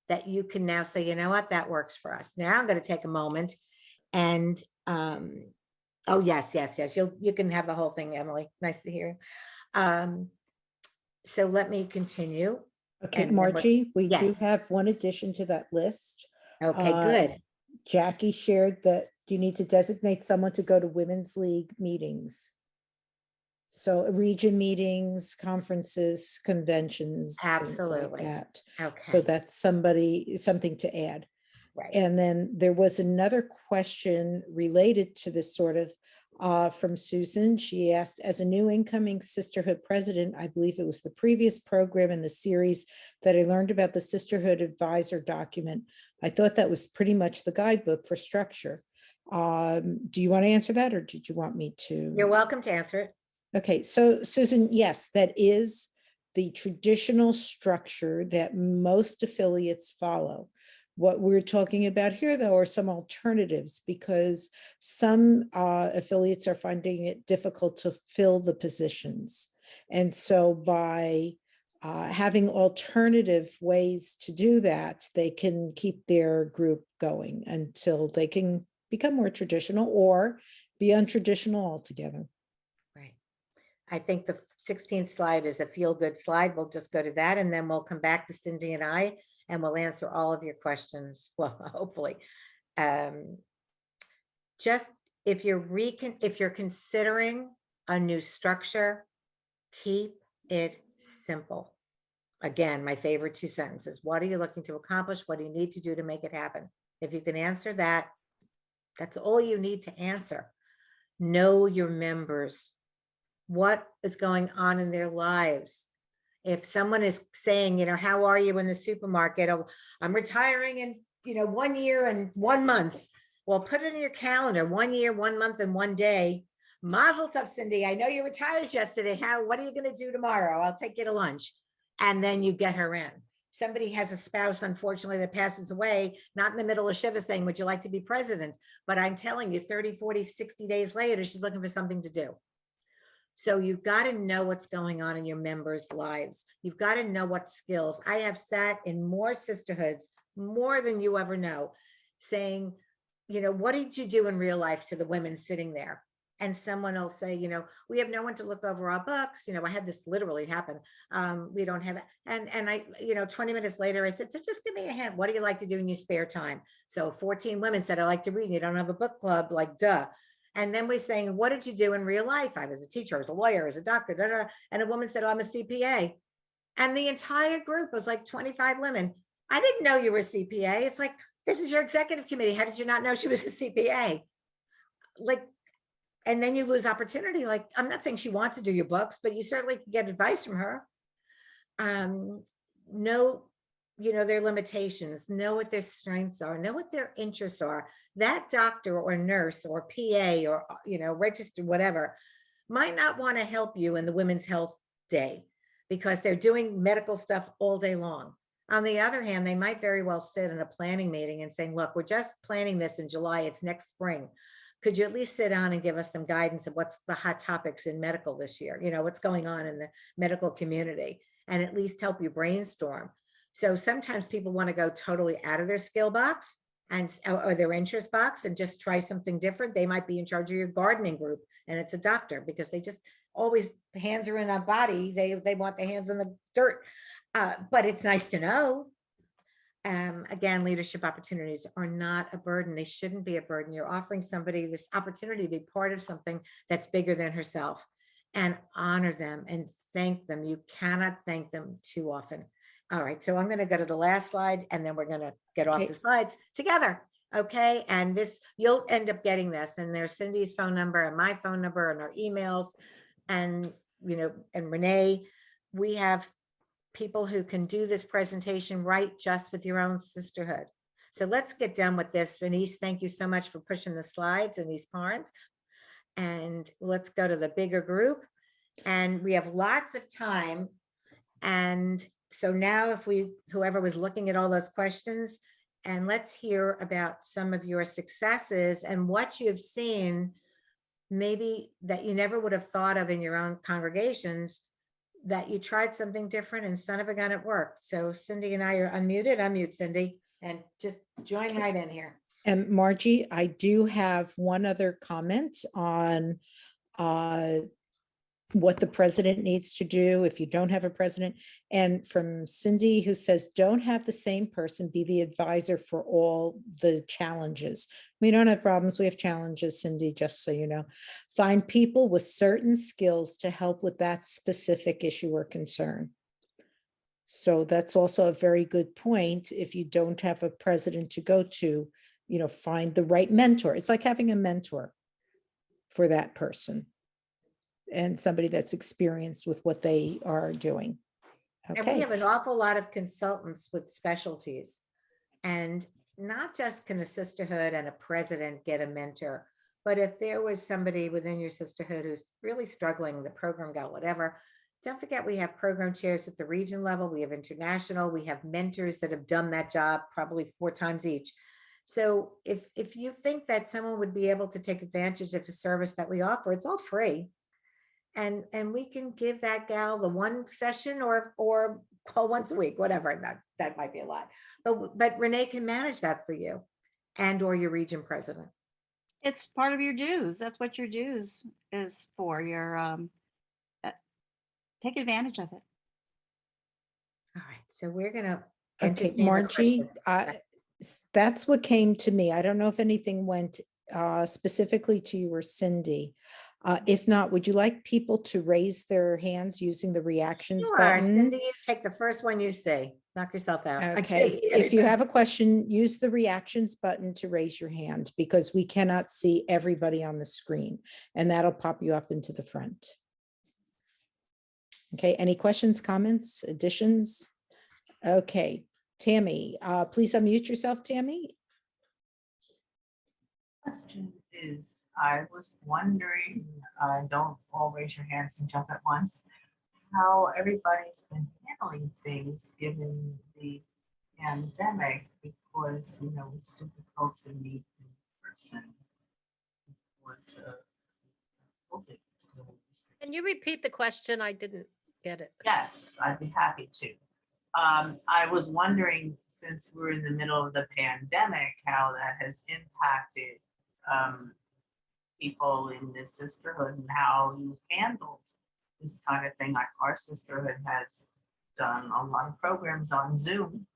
that you can now say, you know what, that works for us. Now I'm going to take a moment and, oh, yes. You can have the whole thing, Emily. Nice to hear you. So let me continue. Okay, And then we're- Margie, we do Yes. have one addition to that list. Okay, good. Jackie shared that you need to designate someone to go to Women's League meetings. So region meetings, conferences, conventions, things like Absolutely. that. So Okay, that's something to add. right. And then there was another question related to this sort of from Susan. She asked, as a new incoming Sisterhood president, I believe it was the previous program in the series that I learned about the Sisterhood advisor document. I thought that was pretty much the guidebook for structure. Do you want to answer that, or did you want me to? You're welcome to answer it. Okay, so Susan, yes, that is the traditional structure that most affiliates follow. What we're talking about here, though, are some alternatives, because some affiliates are finding it difficult to fill the positions. And so by having alternative ways to do that, they can keep their group going until they can become more traditional or be untraditional altogether. Right. I think the 16th slide is a feel-good slide. We'll just go to that, and then we'll come back to Cindy and I, and we'll answer all of your questions. Well, hopefully. Just if you're considering a new structure, keep it simple. Again, my favorite 2 sentences. What are you looking to accomplish? What do you need to do to make it happen? If you can answer that, that's all you need to answer. Know your members. What is going on in their lives? If someone is saying, how are you in the supermarket? Oh, I'm retiring in, 1 year and 1 month. Well, put it in your calendar, 1 year, 1 month, and 1 day. Mazel tov, Cindy. I know you retired yesterday. What are you going to do tomorrow? I'll take you to lunch. And then you get her in. Somebody has a spouse, unfortunately, that passes away, not in the middle of Shiva saying, would you like to be president? But I'm telling you, 30, 40, 60 days later, she's looking for something to do. So you've got to know what's going on in your members' lives. You've got to know what skills. I have sat in more sisterhoods, more than you ever know, saying, what did you do in real life to the women sitting there? And someone will say, we have no one to look over our books. I had this literally happen. We don't have it. And I, 20 minutes later, I said, so just give me a hint. What do you like to do in your spare time? So 14 women said, I like to read. You don't have a book club, like, duh. And then we're saying, what did you do in real life? I was a teacher, I was a lawyer, I was a doctor, da, da, da. And a woman said, oh, I'm a CPA. And the entire group was like 25 women. I didn't know you were a CPA. It's like, this is your executive committee. How did you not know she was a CPA? Like, and then you lose opportunity. Like, I'm not saying she wants to do your books, but you certainly can get advice from her. Know, their limitations, know what their strengths are, know what their interests are. That doctor or nurse or PA or, registered, whatever, might not want to help you in the Women's Health Day because they're doing medical stuff all day long. On the other hand, they might very well sit in a planning meeting and saying, look, we're just planning this in July. It's next spring. Could you at least sit down and give us some guidance of what's the hot topics in medical this year? What's going on in the medical community, and at least help you brainstorm. So sometimes people want to go totally out of their skill box or their interest box and just try something different. They might be in charge of your gardening group, and it's a doctor, because they just always, hands are in a body. They want the hands in the dirt. But it's nice to know. Again, leadership opportunities are not a burden. They shouldn't be a burden. You're offering somebody this opportunity to be part of something that's bigger than herself, and honor them and thank them. You cannot thank them too often. All right, so I'm going to go to the last slide and then we're going to get off Okay. the slides together. Okay, and this, you'll end up getting this, and there's Cindy's phone number and my phone number and our emails. And, and Renee, we have people who can do this presentation right just with your own sisterhood. So let's get done with this. Denise, thank you so much for pushing the slides and these parts. And let's go to the bigger group. And we have lots of time. And so now if whoever was looking at all those questions, and let's hear about some of your successes and what you've seen, maybe that you never would have thought of in your own congregations, that you tried something different and son of a gun, it worked. So Cindy and I are unmuted. Unmute Cindy and just join right in here. And Margie, I do have one other comment on what the president needs to do if you don't have a president. And from Cindy, who says, don't have the same person be the advisor for all the challenges. We don't have problems, we have challenges, Cindy, just so you know. Find people with certain skills to help with that specific issue or concern. So that's also a very good point. If you don't have a president to go to, find the right mentor. It's like having a mentor for that person and somebody that's experienced with what they are doing. And we Okay, have an awful lot of consultants with specialties. And not just can a sisterhood and a president get a mentor, but if there was somebody within your sisterhood who's really struggling, the program got whatever, don't forget we have program chairs at the region level, we have international, we have mentors that have done that job probably 4 times each. So if you think that someone would be able to take advantage of the service that we offer, it's all free. And we can give that gal the one session or call once a week, whatever. That might be a lot, but Renee can manage that for you and or your region president. It's part of your dues. That's what your dues is for. Take advantage of it. All right, so we're gonna okay, entertain the Margie, questions. that's what came to me. I don't know if anything went specifically to you or Cindy. If not, would you like people to raise their hands using the reactions Sure, button? Cindy, you take the first one you see. Knock yourself out. I Okay, can't if you hear have a question, use the reactions button to raise your hand because we cannot see everybody on the screen and that'll pop you up into the front. Okay, any questions, comments, additions? Okay, Tammy, please unmute yourself, Tammy. Question is, I was wondering, don't all raise your hands and jump at once, how everybody's been handling things given the pandemic, because, it's difficult to meet in person. Because of COVID. Can you repeat the question? I didn't get it. Yes, I'd be happy to. I was wondering, since we're in the middle of the pandemic, how that has impacted people in this sisterhood and how you've handled this kind of thing. Like our sisterhood has done a lot of programs on Zoom.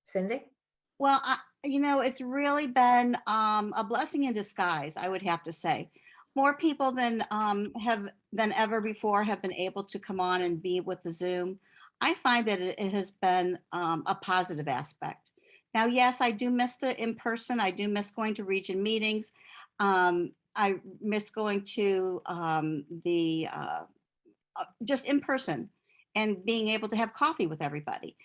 Cindy? Well, it's really been a blessing in disguise, I would have to say. More people than ever before have been able to come on and be with the Zoom. I find that it has been a positive aspect. Now, yes, I do miss the in-person. I do miss going to region meetings. I miss going to just in person and being able to have coffee with everybody,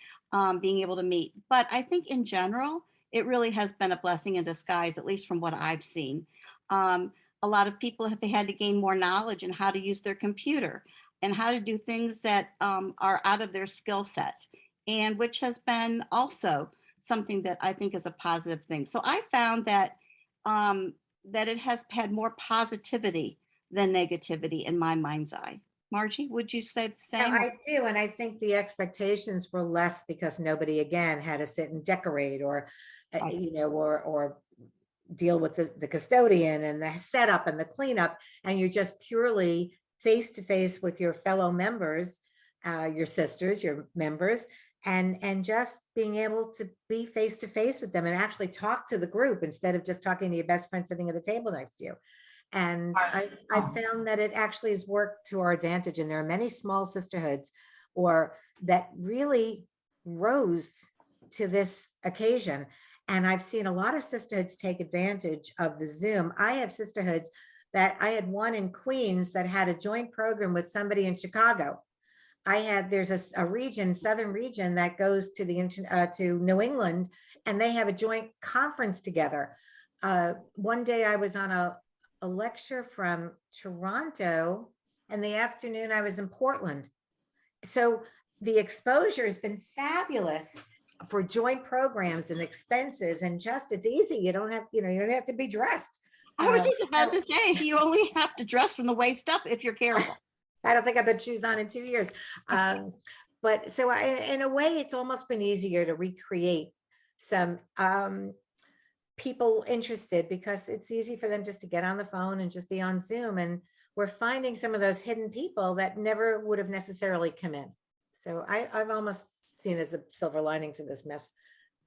being able to meet. But I think in general, it really has been a blessing in disguise, at least from what I've seen. A lot of people have had to gain more knowledge in how to use their computer and how to do things that are out of their skill set, and which has been also something that I think is a positive thing. So I found that that it has had more positivity than negativity in my mind's eye. Margie, would you say the same? I do, and I think the expectations were less because nobody, again, had to sit and decorate or, or deal with the custodian and the setup and the cleanup, and you're just purely face to face with your fellow members, your sisters, your members, and just being able to be face to face with them and actually talk to the group instead of just talking to your best friend sitting at the table next to you. And I found that it actually has worked to our advantage. And there are many small sisterhoods or that really rose to this occasion. And I've seen a lot of sisterhoods take advantage of the Zoom. I have sisterhoods that I had one in Queens that had a joint program with somebody in Chicago. There's a region, Southern region, that goes to to New England, and they have a joint conference together. One day I was on a lecture from Toronto, and the afternoon I was in Portland. So the exposure has been fabulous for joint programs and expenses, and just it's easy. You don't have, you don't have to be dressed. I was just about to say, you only have to dress from the waist up if you're careful. I don't think I've put shoes on in 2 years. But so in a way, it's almost been easier to recreate some people interested, because it's easy for them just to get on the phone and just be on Zoom. And we're finding some of those hidden people that never would have necessarily come in. So I've almost seen as a silver lining to this mess.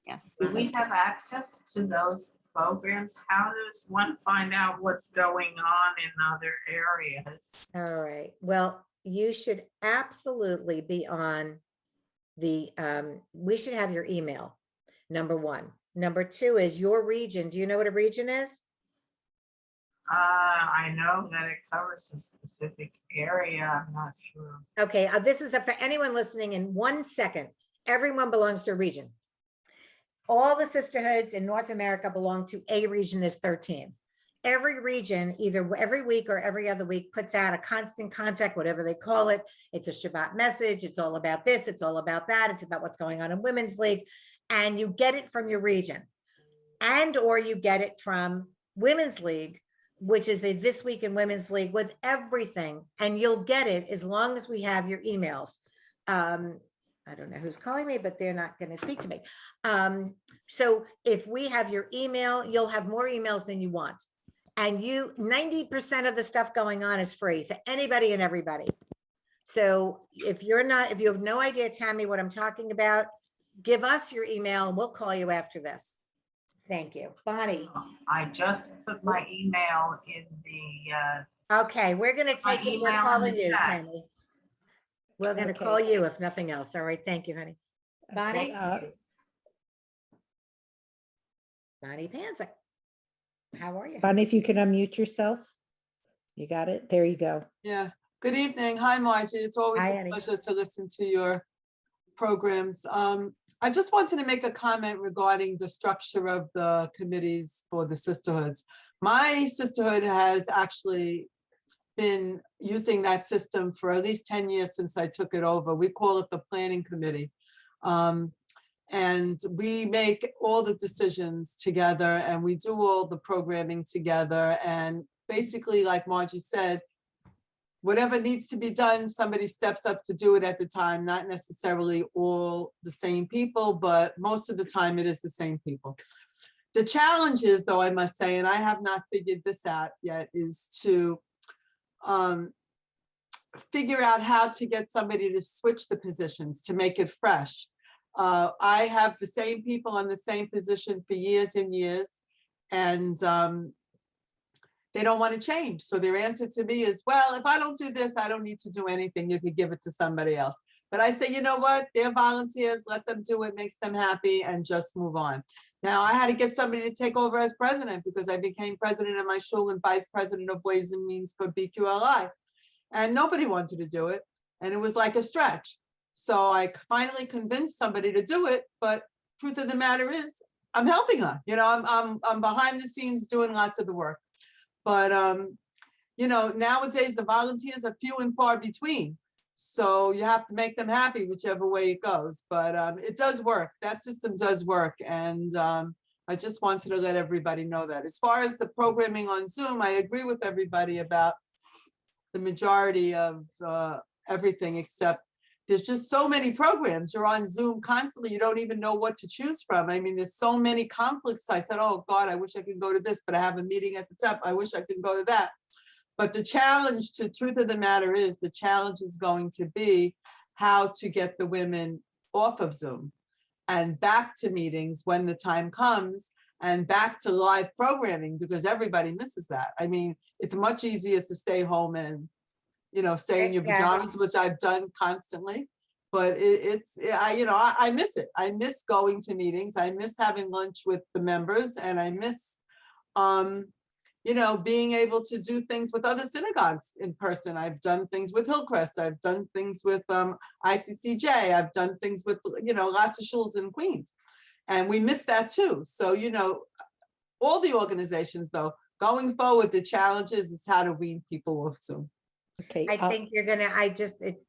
Yes. Do we have access to those programs? How does one find out what's going on in other areas? All right. Well, you should absolutely be on the, we should have your email, number one. Number two is your region. Do you know what a region is? I know that it covers a specific area. I'm not sure. Okay, this is for anyone listening in 1 second. Everyone belongs to a region. All the sisterhoods in North America belong to a region. There's 13. Every region, either every week or every other week, puts out a constant contact, whatever they call it. It's a Shabbat message. It's all about this. It's all about that. It's about what's going on in Women's League. And you get it from your region. And or you get it from Women's League, which is a This Week in Women's League with everything. And you'll get it as long as we have your emails. I don't know who's calling me, but they're not going to speak to me. So if we have your email, you'll have more emails than you want. And 90% of the stuff going on is free for anybody and everybody. So if you have no idea, Tammy, what I'm talking about, give us your email and we'll call you after this. Thank you. Bonnie. I just put my email in the, Okay, we're going to My take it. We're email in calling the you, chat. Tammy. We're going to Okay. call you if nothing else. All right. Thank you, honey. Bonnie? Okay, Bonnie Panzik. How are you? Bonnie, if you can unmute yourself. You got it? There you go. Yeah. Good evening. Hi, Margie. It's always Hi, a Annie. pleasure to listen to your programs. I just wanted to make a comment regarding the structure of the committees for the sisterhoods. My sisterhood has actually been using that system for at least 10 years since I took it over. We call it the planning committee. And we make all the decisions together and we do all the programming together. And basically, like Margie said, whatever needs to be done, somebody steps up to do it at the time, not necessarily all the same people, but most of the time it is the same people. The challenge is, though, I must say, and I have not figured this out yet, is to figure out how to get somebody to switch the positions to make it fresh. I have the same people on the same position for years and years, and they don't want to change. So their answer to me is, well, if I don't do this, I don't need to do anything. You could give it to somebody else. But I say, you know what? They're volunteers. Let them do what makes them happy and just move on. Now, I had to get somebody to take over as president because I became president of my shul and vice president of Ways and Means for BQLI. And nobody wanted to do it. And it was like a stretch. So I finally convinced somebody to do it. But truth of the matter is, I'm helping her. You know, I'm behind the scenes doing lots of the work. But, you know, nowadays the volunteers are few and far between. So you have to make them happy whichever way it goes. But it does work. That system does work. And I just wanted to let everybody know that. As far as the programming on Zoom, I agree with everybody about the majority of everything, except there's just so many programs. You're on Zoom constantly. You don't even know what to choose from. I mean, there's so many conflicts. I said, oh God, I wish I could go to this, but I have a meeting at the top. I wish I could go to that. But the challenge, to truth of the matter is, the challenge is going to be how to get the women off of Zoom and back to meetings when the time comes, and back to live programming, because everybody misses that. I mean, it's much easier to stay home and, you know, stay in your Yeah. pajamas, which I've done constantly. But I miss it. I miss going to meetings. I miss having lunch with the members, and I miss, being able to do things with other synagogues in person. I've done things with Hillcrest. I've done things with ICCJ. I've done things with, lots of shuls in Queens. And we miss that too. So, all the organizations though, going forward, the challenges is how to wean people off Zoom. Okay. I think you're gonna,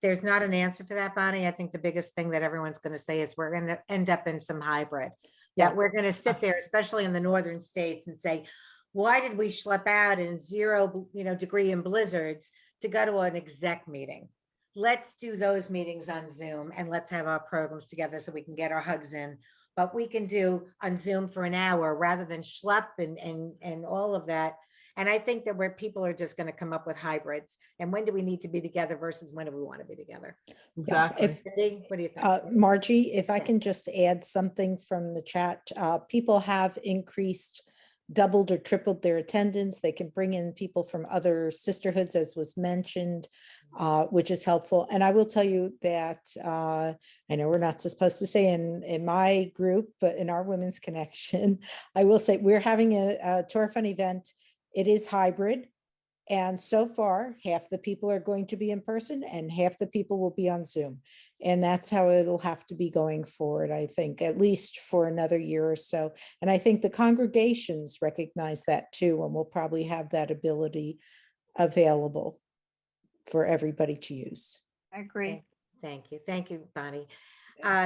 there's not an answer for that, Bonnie. I think the biggest thing that everyone's gonna say is we're gonna end up in some hybrid. Yeah. That we're gonna sit there, especially in the northern states, and say, why did we schlep out in 0 degree and blizzards to go to an exec meeting? Let's do those meetings on Zoom and let's have our programs together so we can get our hugs in. But we can do on Zoom for an hour rather than schlep and all of that. And I think that where people are just going to come up with hybrids. And when do we need to be together versus when do we want to be together? Exactly. If Cindy, what do you think? Margie, if I can just add something from the chat, people have increased, doubled or tripled their attendance. They can bring in people from other sisterhoods, as was mentioned, which is helpful. And I will tell you that I know we're not supposed to say in my group, but in our Women's Connection, I will say we're having a Torah Fun event. It is hybrid. And so far, half the people are going to be in person and half the people will be on Zoom. And that's how it'll have to be going forward, I think, at least for another year or so. And I think the congregations recognize that too, and we'll probably have that ability available for everybody to use. I agree. Thank you. Thank you, Bonnie.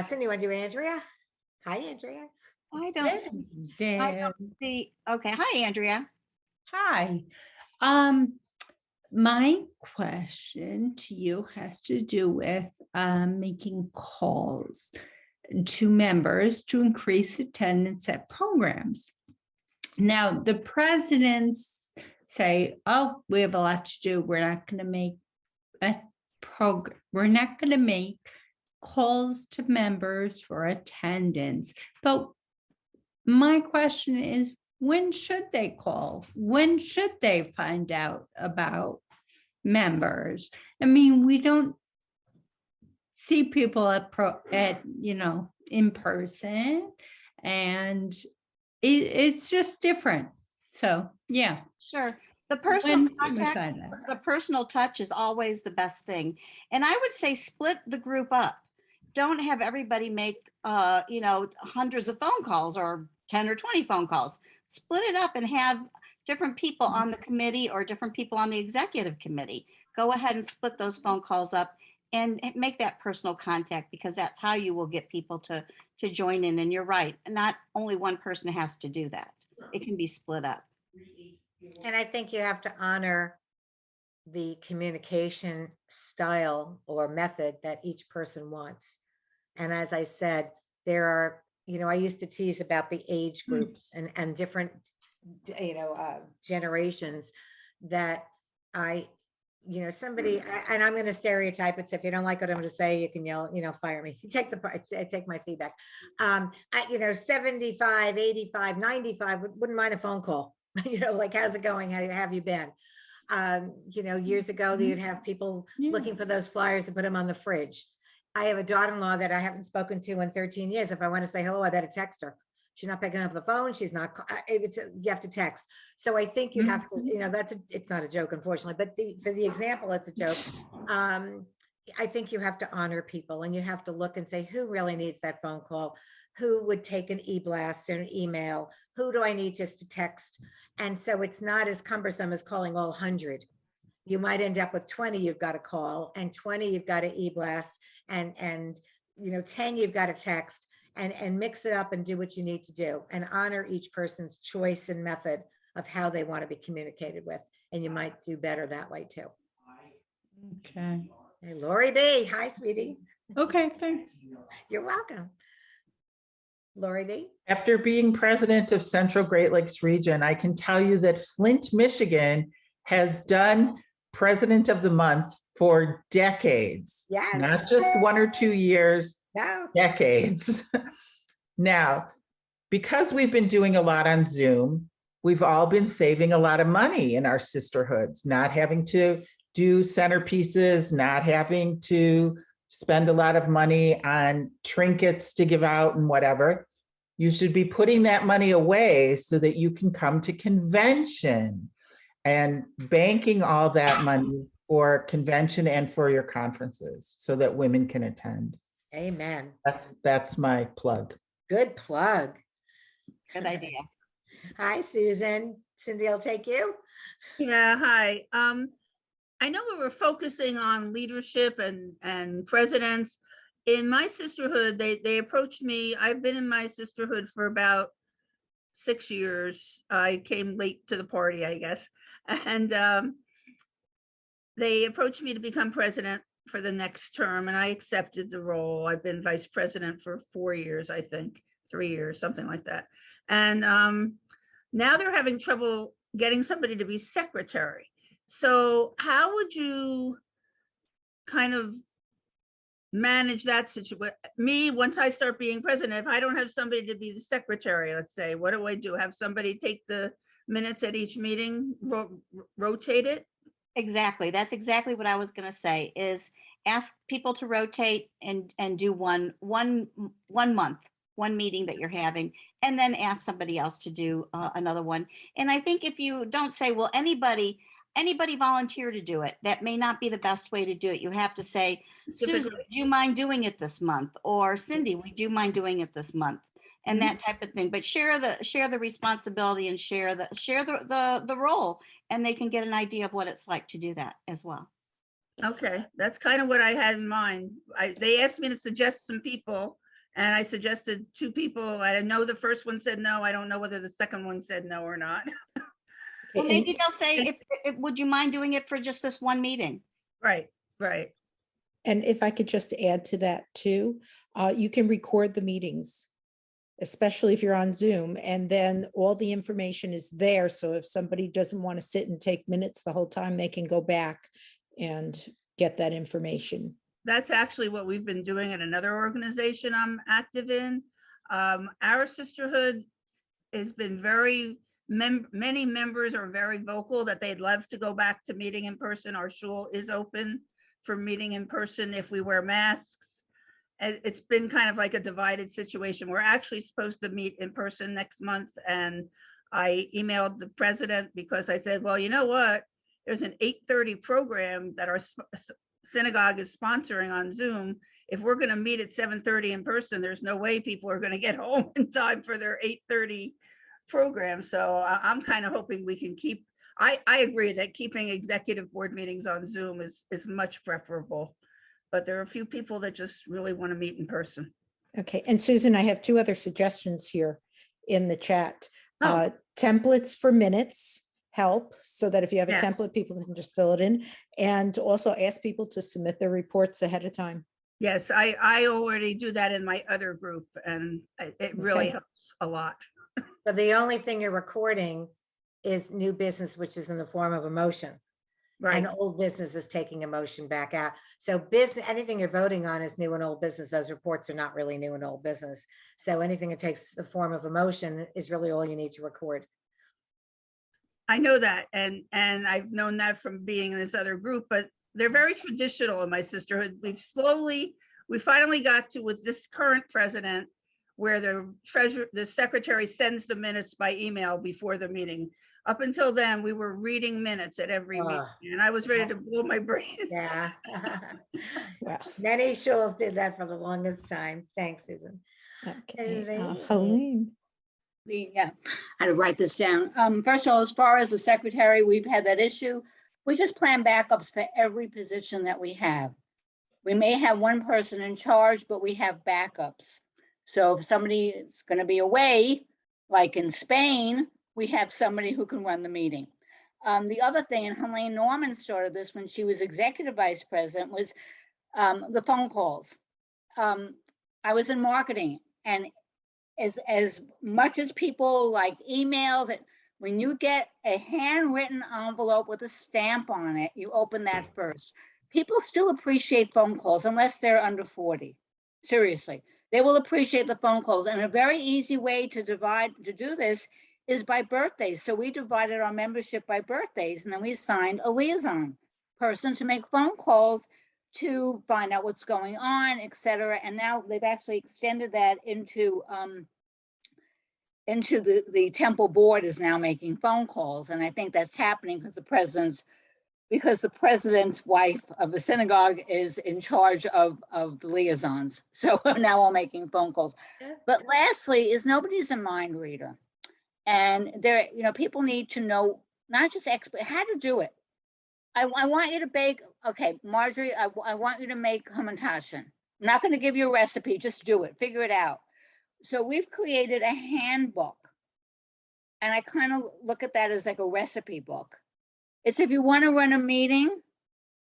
Cindy, want to do Andrea? Hi, Andrea. I don't see. Okay. Hi, Andrea. Hi. My question to you has to do with making calls to members to increase attendance at programs. Now, the presidents say, oh, we have a lot to do. We're not going to make a program. We're not going to make calls to members for attendance. But my question is, when should they call? When should they find out about members? I mean, we don't see people at in person, and it's just different. So yeah. Sure. The personal When do we contact, find out? the personal touch is always the best thing. And I would say split the group up. Don't have everybody make, hundreds of phone calls or 10 or 20 phone calls. Split it up and have different people on the committee or different people on the executive committee. Go ahead and split those phone calls up and make that personal contact, because that's how you will get people to join in. And you're right. Not only one person has to do that. It can be split up. And I think you have to honor the communication style or method that each person wants. And as I said, there are, I used to tease about the age groups and different, generations that somebody, and I'm going to stereotype it. So if you don't like what I'm going to say, you can yell, fire me. Take my feedback. 75, 85, 95, wouldn't mind a phone call. Like, how's it going? How have you been? Years ago, you'd have people looking for those flyers to put them on the fridge. I have a daughter-in-law that I haven't spoken to in 13 years. If I want to say hello, I better text her. She's not picking up the phone. She's not, you have to text. So I think you have to, it's not a joke, unfortunately, but for the example, it's a joke. I think you have to honor people, and you have to look and say, who really needs that phone call? Who would take an e-blast or an email? Who do I need just to text? And so it's not as cumbersome as calling all 100. You might end up with 20 you've got to call, and 20 you've got to e-blast, and 10 you've got to text, and mix it up and do what you need to do, and honor each person's choice and method of how they want to be communicated with. And you might do better that way too. Okay. Hey, Lori B. Hi, sweetie. Okay, thanks. You're welcome. Lori B. After being president of Central Great Lakes Region, I can tell you that Flint, Michigan has done President of the Month for decades. Yes. Not just 1 or 2 years, No. decades. Now, because we've been doing a lot on Zoom, we've all been saving a lot of money in our sisterhoods, not having to do centerpieces, not having to spend a lot of money on trinkets to give out and whatever. You should be putting that money away so that you can come to convention and banking all that money for convention and for your conferences so that women can attend. Amen. That's my plug. Good plug. Good idea. Hi, Susan. Cindy, I'll take you. Yeah, hi. I know we were focusing on leadership and presidents. In my sisterhood, they approached me. I've been in my sisterhood for about 6 years. I came late to the party, I guess. And they approached me to become president for the next term, and I accepted the role. I've been vice president for 4 years, I think, 3 years, something like that. And now they're having trouble getting somebody to be secretary. So how would you kind of manage that situation? Me, once I start being president, if I don't have somebody to be the secretary, let's say, what do I do? Have somebody take the minutes at each meeting, rotate it? Exactly. That's exactly what I was going to say, is ask people to rotate and do one month, one meeting that you're having, and then ask somebody else to do another one. And I think if you don't say, well, anybody volunteer to do it, that may not be the best way to do it. You have to say, Susan, do you mind doing it this month? Or Cindy, would you mind doing it this month? And that type of thing. But share the responsibility and share the role, and they can get an idea of what it's like to do that as well. Okay, that's kind of what I had in mind. They asked me to suggest some people, and I suggested 2 people. I know the first one said no. I don't know whether the second one said no or not. Well, Okay, maybe they'll say, if would you mind doing it for just this one meeting? Right. And if I could just add to that too, you can record the meetings, especially if you're on Zoom, and then all the information is there. So if somebody doesn't want to sit and take minutes the whole time, they can go back and get that information. That's actually what we've been doing at another organization I'm active in. Our sisterhood has been many members are very vocal that they'd love to go back to meeting in person. Our shul is open for meeting in person if we wear masks. It's been kind of like a divided situation. We're actually supposed to meet in person next month, and I emailed the president because I said, well, you know what? There's an 8:30 program that our synagogue is sponsoring on Zoom. If we're going to meet at 7:30 in person, there's no way people are going to get home in time for their 8:30 program. So I'm kind of hoping we can keep, I agree that keeping executive board meetings on Zoom is much preferable, but there are a few people that just really want to meet in person. Okay, and Susan, I have 2 other suggestions here in the chat. Oh. Templates for minutes help, so that if you have a Yes. template, people can just fill it in, and also ask people to submit their reports ahead of time. Yes, I already do that in my other group, and it really Okay. helps a lot. So the only thing you're recording is new business, which is in the form of a motion. Right. And old business is taking a motion back out. So business, anything you're voting on is new and old business. Those reports are not really new and old business. So anything that takes the form of a motion is really all you need to record. I know that, and I've known that from being in this other group, but they're very traditional in my sisterhood. We finally got to, with this current president, where the secretary sends the minutes by email before the meeting. Up until then, we were reading minutes at every meeting, and I was ready to blow my brain. Yeah. Wow. Many shuls did that for the longest time. Thanks, Susan. Okay, Helene. Helene. Yeah, I had to write this down. First of all, as far as the secretary, we've had that issue. We just plan backups for every position that we have. We may have one person in charge, but we have backups. So if somebody is going to be away, like in Spain, we have somebody who can run the meeting. The other thing, and Helene Norman started this when she was executive vice president, was the phone calls. I was in marketing, and as much as people like emails, when you get a handwritten envelope with a stamp on it, you open that first. People still appreciate phone calls unless they're under 40. Seriously, they will appreciate the phone calls. And a very easy way to do this is by birthdays. So we divided our membership by birthdays, and then we assigned a liaison person to make phone calls to find out what's going on, et cetera. And now they've actually extended that into the temple board is now making phone calls. And I think that's happening because the president's wife of the synagogue is in charge of the liaisons. So now we're making phone calls. But lastly is nobody's a mind reader. And there, people need to know, not just how to do it. I want you to bake. Okay, Marjorie, I want you to make hamantashen. I'm not going to give you a recipe. Just do it. Figure it out. So we've created a handbook. And I kind of look at that as like a recipe book. It's if you want to run a meeting,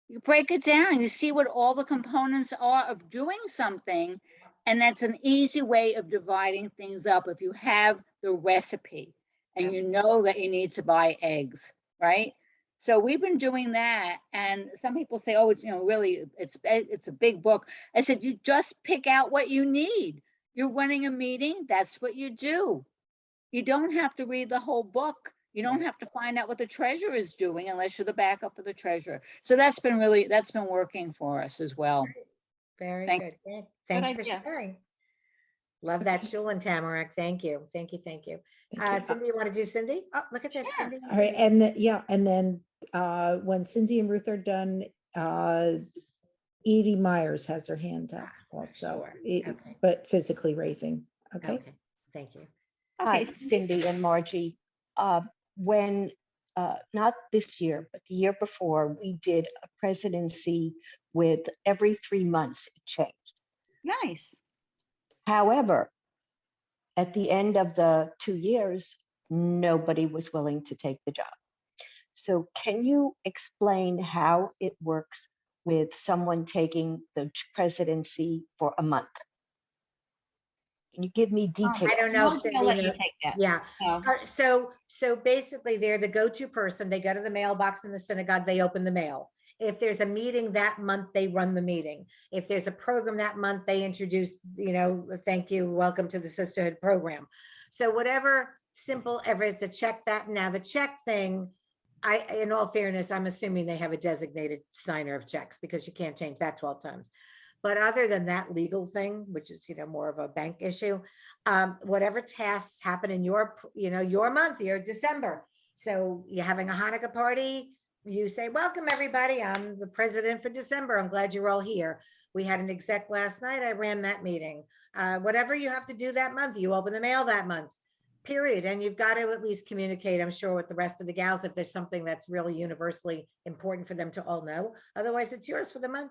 you break it down. You see what all the components are of doing something. And that's an easy way of dividing things up if you have the recipe and you know that you need to buy eggs, right? So we've been doing that, and some people say, "Oh, it's really it's a big book." I said, "You just pick out what you need. You're running a meeting. That's what you do. You don't have to read the whole book. You don't have to find out what the treasurer is doing unless you're the backup of the treasurer." So that's been working for us as well. Very Thank good. Thank you for idea. sharing. Love that shul and Tamarack. Thank you. Thank you. Thank you. Cindy, you want to do Cindy? Oh, look at this. Cindy. All right, and then when Cindy and Ruth are done, Edie Myers has her hand up also, Sure. Okay. but physically raising. Okay. Okay. Thank you. Hi, Okay, Cindy and Margie. When, not this year, but the year before, we did a presidency with every 3 months it changed. nice. However, at the end of the 2 years, nobody was willing to take the job. So can you explain how it works with someone taking the presidency for a month? Can you give me details? I don't know. Margie, I'll let you take that. Yeah. No. So basically they're the go-to person. They go to the mailbox in the synagogue, they open the mail. If there's a meeting that month, they run the meeting. If there's a program that month, they introduce, thank you, welcome to the Sisterhood program. So whatever simple, ever it's a check that. Now the check thing, in all fairness, I'm assuming they have a designated signer of checks because you can't change that 12 times. But other than that legal thing, which is, more of a bank issue, whatever tasks happen in your month, your December. So you're having a Hanukkah party, you say, welcome everybody. I'm the president for December. I'm glad you're all here. We had an exec last night. I ran that meeting. Whatever you have to do that month, you open the mail that month, period. And you've got to at least communicate, I'm sure, with the rest of the gals if there's something that's really universally important for them to all know. Otherwise, it's yours for the month.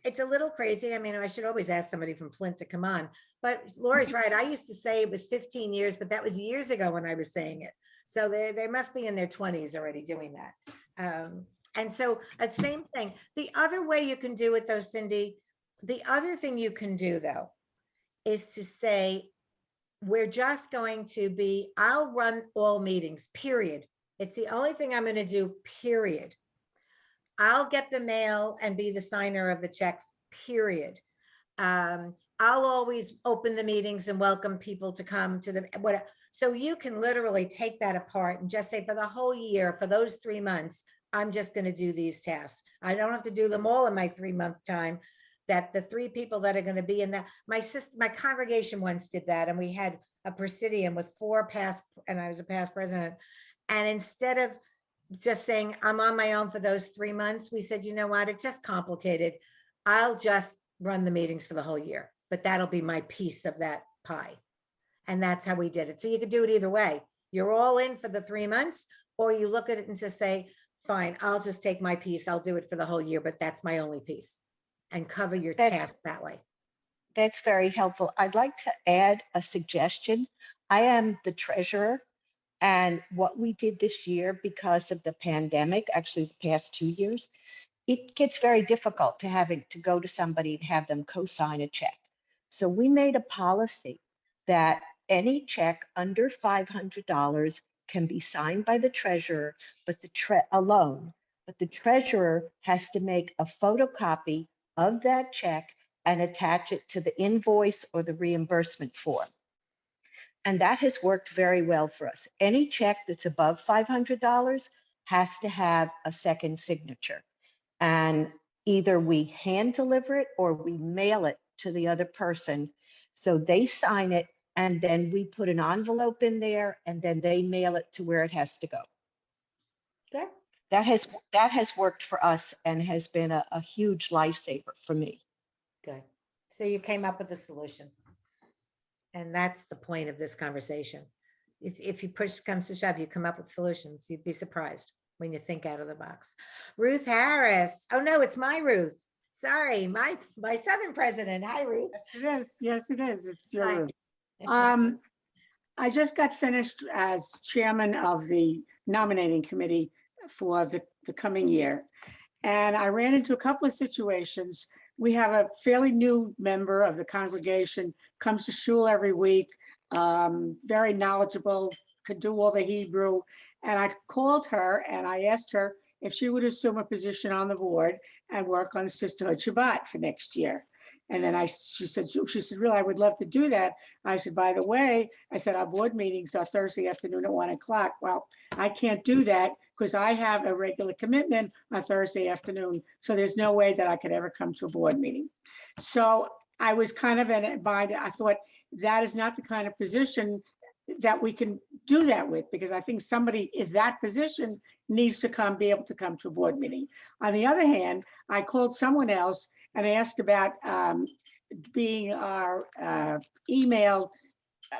It's a little crazy. I mean, I should always ask somebody from Flint to come on, but Lori's right. I used to say it was 15 years, but that was years ago when I was saying it. So they must be in their 20s already doing that. And so same thing. The other way you can do it though, Cindy, the other thing you can do though, is to say, we're just going to be, I'll run all meetings, period. It's the only thing I'm going to do, period. I'll get the mail and be the signer of the checks, period. I'll always open the meetings and welcome people to come to the, what. So you can literally take that apart and just say for the whole year, for those 3 months, I'm just going to do these tasks. I don't have to do them all in my 3-month time. That the 3 people that are going to be in that, my congregation once did that. And we had a presidium with 4 past, and I was a past president. And instead of just saying, I'm on my own for those 3 months, we said, you know what, it's just complicated. I'll just run the meetings for the whole year, but that'll be my piece of that pie. And that's how we did it. So you could do it either way. You're all in for the 3 months, or you look at it and just say, fine, I'll just take my piece. I'll do it for the whole year, but that's my only piece, and cover your tasks that way. That's very helpful. I'd like to add a suggestion. I am the treasurer, and what we did this year because of the pandemic, actually the past 2 years, it gets very difficult to go to somebody and have them co-sign a check. So we made a policy that any check under $500 can be signed by the treasurer, but alone. But the treasurer has to make a photocopy of that check and attach it to the invoice or the reimbursement form. And that has worked very well for us. Any check that's above $500 has to have a second signature. And either we hand deliver it or we mail it to the other person. So they sign it and then we put an envelope in there and then they mail it to where it has to go. Good, That has worked for us and has been a huge lifesaver for me. good. So you came up with a solution. And that's the point of this conversation. If you push comes to shove, you come up with solutions. You'd be surprised when you think out of the box. Ruth Harris. Oh no, it's my Ruth. Sorry, my Southern president. Hi, Ruth. Yes, it is. Yes, it is. It's your Hi. room. I just got finished as chairman of the nominating committee for the coming year. And I ran into a couple of situations. We have a fairly new member of the congregation, comes to shul every week, very knowledgeable, could do all the Hebrew. And I called her and I asked her if she would assume a position on the board and work on Sisterhood Shabbat for next year. And then she said, really, I would love to do that. I said, by the way, I said, our board meetings are Thursday afternoon at 1 o'clock. Well, I can't do that because I have a regular commitment on Thursday afternoon. So there's no way that I could ever come to a board meeting. So I was kind of in a bind. I thought that is not the kind of position that we can do that with, because I think somebody in that position needs to be able to come to a board meeting. On the other hand, I called someone else and asked about being our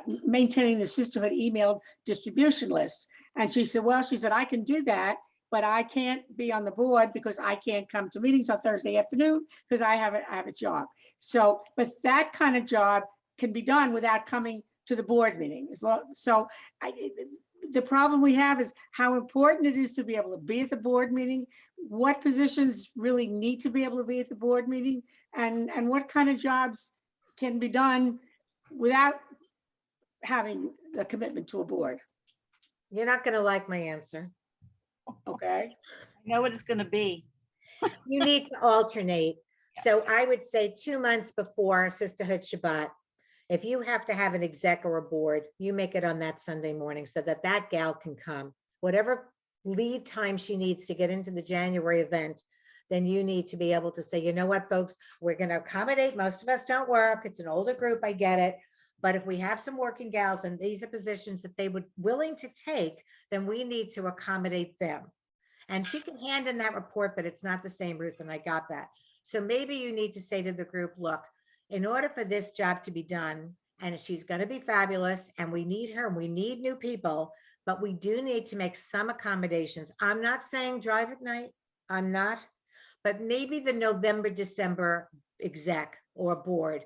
maintaining the Sisterhood email distribution list. And she said, I can do that, but I can't be on the board because I can't come to meetings on Thursday afternoon because I have a job. So, but that kind of job can be done without coming to the board meeting. The problem we have is how important it is to be able to be at the board meeting, what positions really need to be able to be at the board meeting, and what kind of jobs can be done without having the commitment to a board. You're not going to like my answer. Okay. I know what it's going to be. You need to alternate. So I would say 2 months before Sisterhood Shabbat, if you have to have an exec or a board, you make it on that Sunday morning so that that gal can come. Whatever lead time she needs to get into the January event, then you need to be able to say, you know what, folks, we're going to accommodate. Most of us don't work. It's an older group. I get it. But if we have some working gals and these are positions that they would willing to take, then we need to accommodate them. And she can hand in that report, but it's not the same, Ruth, and I got that. So maybe you need to say to the group, look, in order for this job to be done, and she's going to be fabulous, and we need her, and we need new people, but we do need to make some accommodations. I'm not saying drive at night. I'm not, but maybe the November, December exec or board,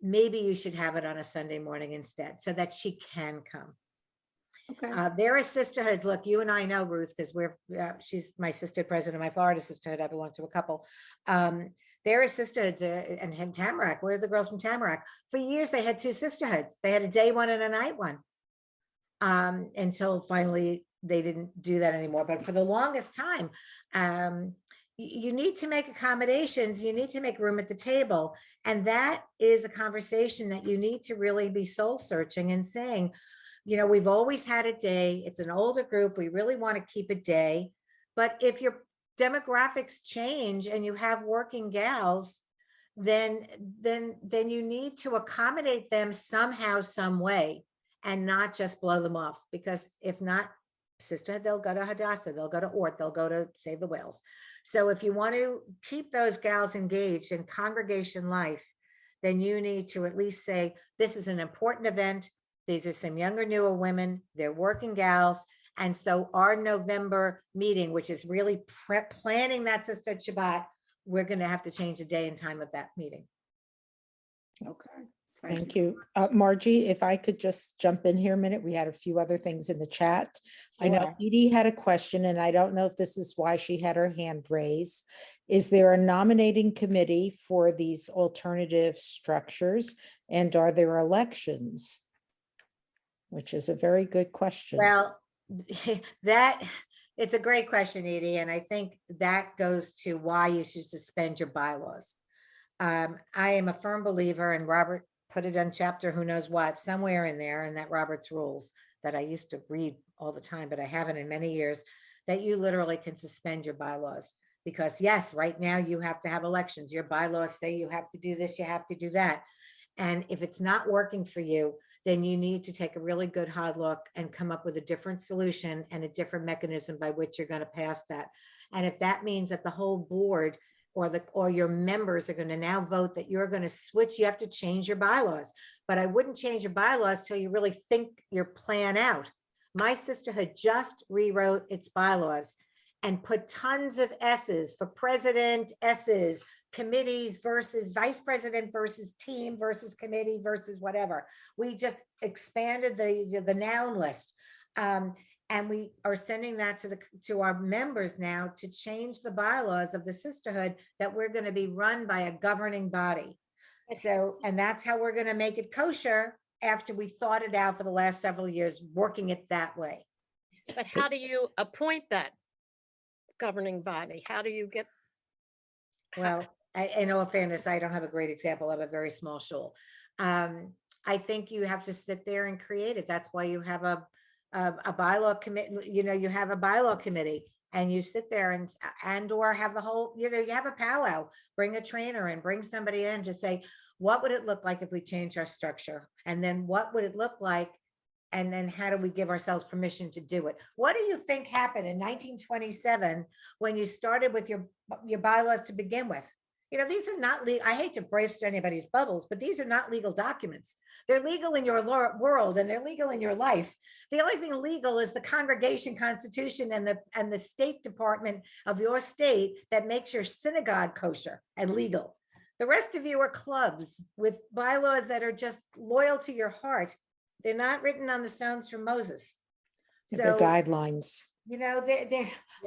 maybe you should have it on a Sunday morning instead so that she can come. Okay. There are sisterhoods. Look, you and I know Ruth because she's my sister president of my Florida sisterhood. I belong to a couple. There are sisterhoods in Tamarack. Where are the girls from Tamarack? For years, they had 2 sisterhoods. They had a day one and a night one until finally they didn't do that anymore. But for the longest time, you need to make accommodations. You need to make room at the table. And that is a conversation that you need to really be soul searching and saying, you know, we've always had a day. It's an older group. We really want to keep a day. But if your demographics change and you have working gals, then you need to accommodate them somehow, some way, and not just blow them off. Because if not, Sisterhood, they'll go to Hadassah, they'll go to Ort, they'll go to Save the Whales. So if you want to keep those gals engaged in congregation life, then you need to at least say, this is an important event. These are some younger, newer women. They're working gals. And so our November meeting, which is really planning that Sisterhood Shabbat, we're going to have to change the day and time of that meeting. Okay. Thank you. Margie, if I could just jump in here a minute, we had a few other things in the chat. I know Sure. Edie had a question, and I don't know if this is why she had her hand raised. Is there a nominating committee for these alternative structures, and are there elections? Which is a very good question. Well, it's a great question, Edie, and I think that goes to why you should suspend your bylaws. I am a firm believer, and Robert put it on chapter who knows what somewhere in there, in that Robert's rules that I used to read all the time, but I haven't in many years, that you literally can suspend your bylaws. Because yes, right now you have to have elections. Your bylaws say you have to do this, you have to do that. And if it's not working for you, then you need to take a really good hard look and come up with a different solution and a different mechanism by which you're going to pass that. And if that means that the whole board or your members are going to now vote that you're going to switch, you have to change your bylaws. But I wouldn't change your bylaws till you really think your plan out. My sisterhood just rewrote its bylaws and put tons of S's for president, S's, committees versus vice president versus team versus committee versus whatever. We just expanded the noun list. And we are sending that to our members now to change the bylaws of the sisterhood, that we're going to be run by a governing body. So, and that's how we're going to make it kosher after we thought it out for the last several years, working it that way. But how do you appoint that governing body? How do you get? Well, in all fairness, I don't have a great example of a very small shul. I think you have to sit there and create it. That's why you have a bylaw committee. You know, you have a bylaw committee, and you sit there and or have the whole. You know, you have a powwow. Bring a trainer and bring somebody in to say, what would it look like if we change our structure, and then what would it look like, and then how do we give ourselves permission to do it? What do you think happened in 1927 when you started with your bylaws to begin with? You know, these are not legal. I hate to burst anybody's bubbles, but these are not legal documents. They're legal in your world and they're legal in your life. The only thing legal is the congregation constitution and the state department of your state that makes your synagogue kosher and legal. The rest of you are clubs with bylaws that are just loyal to your heart. They're not written on the stones from Moses. The guidelines. You know,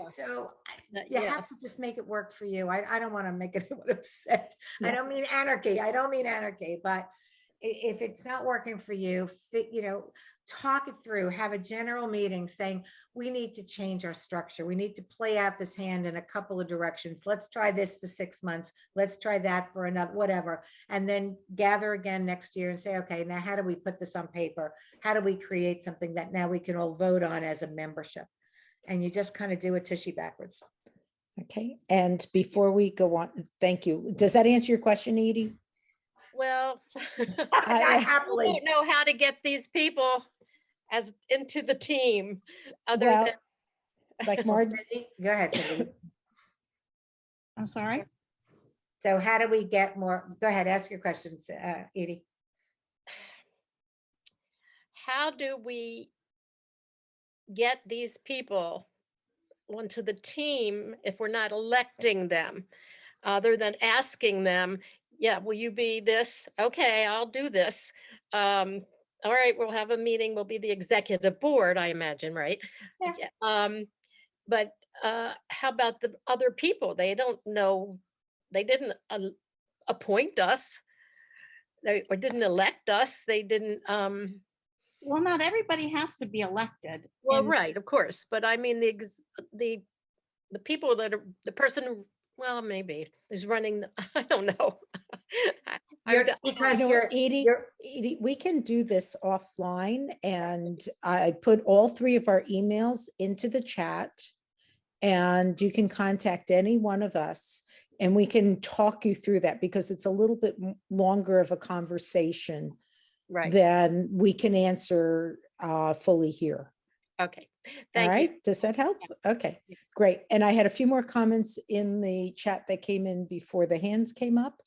so you Yes. have to just make it work for you. I don't want to make anyone upset. I don't mean anarchy. I don't mean anarchy, but if it's not working for you, you know, talk it through, have a general meeting saying, we need to change our structure. We need to play out this hand in a couple of directions. Let's try this for 6 months. Let's try that for another, whatever. And then gather again next year and say, okay, now how do we put this on paper? How do we create something that now we can all vote on as a membership? And you just kind of do it tushy backwards. Okay. And before we go on, thank you. Does that answer your question, Edie? Well, Not I happily. don't know how to get these people as into the team other Well, than. like Marge, Cindy, go ahead, Cindy. I'm sorry. So how do we get more? Go ahead, ask your questions, Edie. How do we get these people onto the team if we're not electing them, other than asking them, yeah, will you be this? Okay, I'll do this. All right, we'll have a meeting. We'll be the executive board, I imagine, right? Yeah. But how about the other people? They don't know, they didn't appoint us. Or didn't elect us. They didn't, Well, not everybody has to be elected. well, And right, of course, but I mean, the people that are, the person, well, maybe is running, I don't know. Because you know, you're, Edie, we can do this offline, and I put all 3 of our emails into the chat, and you can contact any one of us and we can talk you through that, because it's a little bit longer of a conversation Right, than we can answer fully here. okay, All thank you. right, does that help? Okay, great. And I had a few more comments in the chat that came in before the hands came up.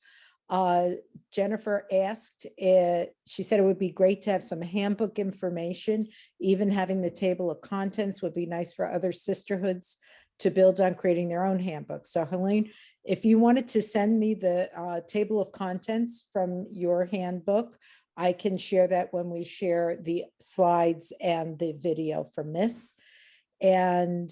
Jennifer asked, she said it would be great to have some handbook information. Even having the table of contents would be nice for other sisterhoods to build on creating their own handbook. So Helene, if you wanted to send me the table of contents from your handbook, I can share that when we share the slides and the video from this. And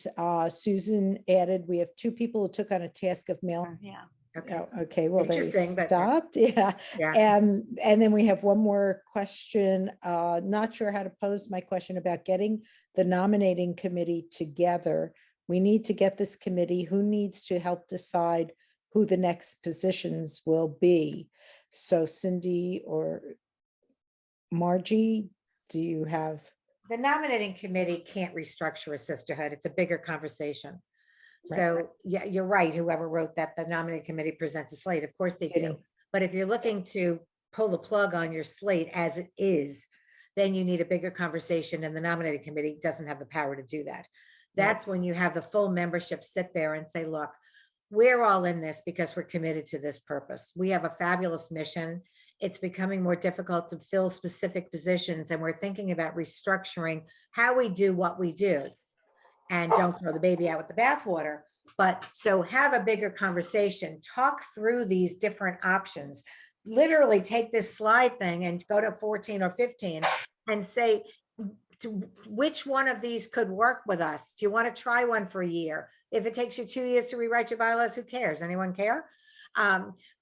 Susan added, we have 2 people who took on a task of mailing. yeah. okay. Oh, okay, well, they Interesting, but- stopped, yeah. Yeah. And then we have one more question, not sure how to pose my question about getting the nominating committee together. We need to get this committee. Who needs to help decide who the next positions will be? So Cindy or Margie, do you have? The nominating committee can't restructure a sisterhood. It's a bigger conversation. So, yeah, you're right. Whoever wrote that, the nominating committee presents a slate. Of course they do. Jenny. But if you're looking to pull the plug on your slate as it is, then you need a bigger conversation, and the nominating committee doesn't have the power to do that. That's when Yes. you have the full membership sit there and say, look, we're all in this because we're committed to this purpose. We have a fabulous mission. It's becoming more difficult to fill specific positions, and we're thinking about restructuring how we do what we do. And don't throw the baby out with the bathwater. But so have a bigger conversation, talk through these different options. Literally take this slide thing and go to 14 or 15 and say, which one of these could work with us? Do you want to try one for a year? If it takes you 2 years to rewrite your bylaws, who cares? Anyone care?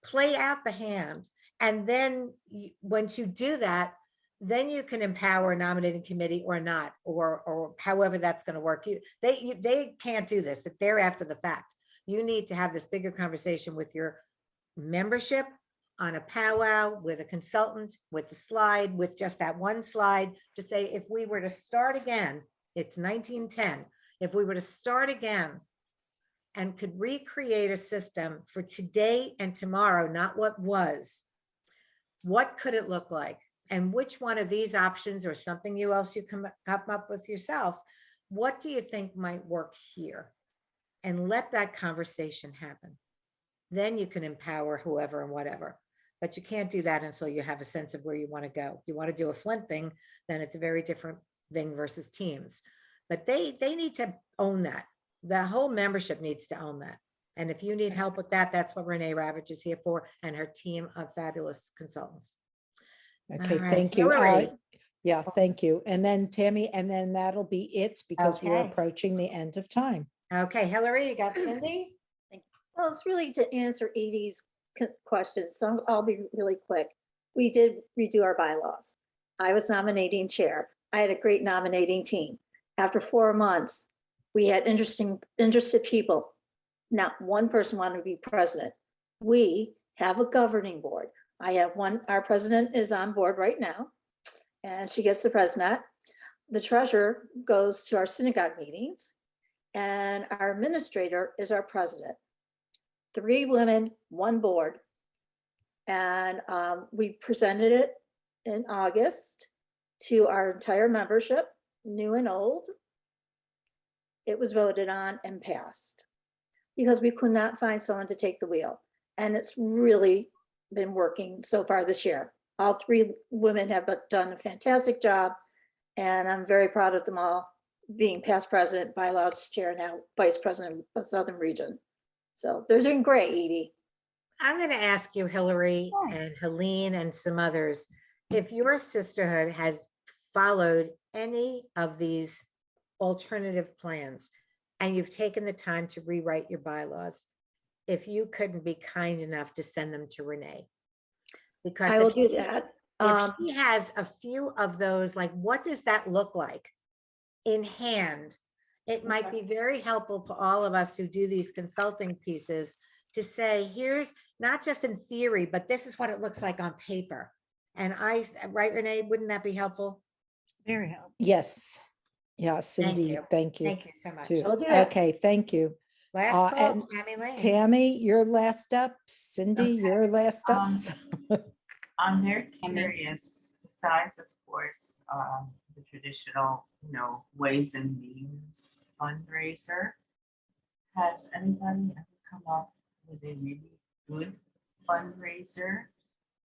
Play out the hand. And then once you do that, then you can empower a nominating committee or not, or however that's going to work. They can't do this if they're after the fact. You need to have this bigger conversation with your membership on a powwow, with a consultant, with a slide, with just that one slide to say, if we were to start again, it's 1910. If we were to start again and could recreate a system for today and tomorrow, not what was, what could it look like? And which one of these options or something else you come up with yourself, what do you think might work here? And let that conversation happen. Then you can empower whoever and whatever. But you can't do that until you have a sense of where you want to go. You want to do a Flint thing, then it's a very different thing versus teams. But they need to own that. The whole membership needs to own that. And if you need help with that, that's what Renee Ravitch is here for, and her team of fabulous consultants. Okay, All right, thank you. Hillary. Yeah, thank you. And then Tammy, and then that'll be it because we're Okay. approaching the end of time. Okay, Hillary, you got Cindy? Well, it's really to answer Edie's questions, so I'll be really quick. We did redo our bylaws. I was nominating chair. I had a great nominating team. After 4 months, we had interested people. Not one person wanted to be president. We have a governing board. I have one, our president is on board right now, and she gets the president. The treasurer goes to our synagogue meetings, and our administrator is our president. 3 women, 1 board. And we presented it in August to our entire membership, new and old. It was voted on and passed because we could not find someone to take the wheel. And it's really been working so far this year. All 3 women have done a fantastic job, and I'm very proud of them all, being past president, bylaws chair, now vice president of Southern Region. So they're doing great, Edie. I'm going to ask you, Hillary and Yes. Helene and some others, if your sisterhood has followed any of these alternative plans and you've taken the time to rewrite your bylaws, if you couldn't be kind enough to send them to Renee. Because I will do that. if she has a few of those, like, what does that look like in hand? It might be very helpful for all of us who do these consulting pieces to say, here's not just in theory, but this is what it looks like on paper. And right, Renee, wouldn't that be helpful? Very helpful. Yes. Yeah, Cindy, you. thank you. Thank you so much. too. I'll do that. Okay, thank you. Last call, and Tammy Lane. Tammy, you're last up. Cindy, Okay. you're last up. I'm very curious, besides, of course, the traditional, ways and means fundraiser, has anybody ever come up with a really good fundraiser?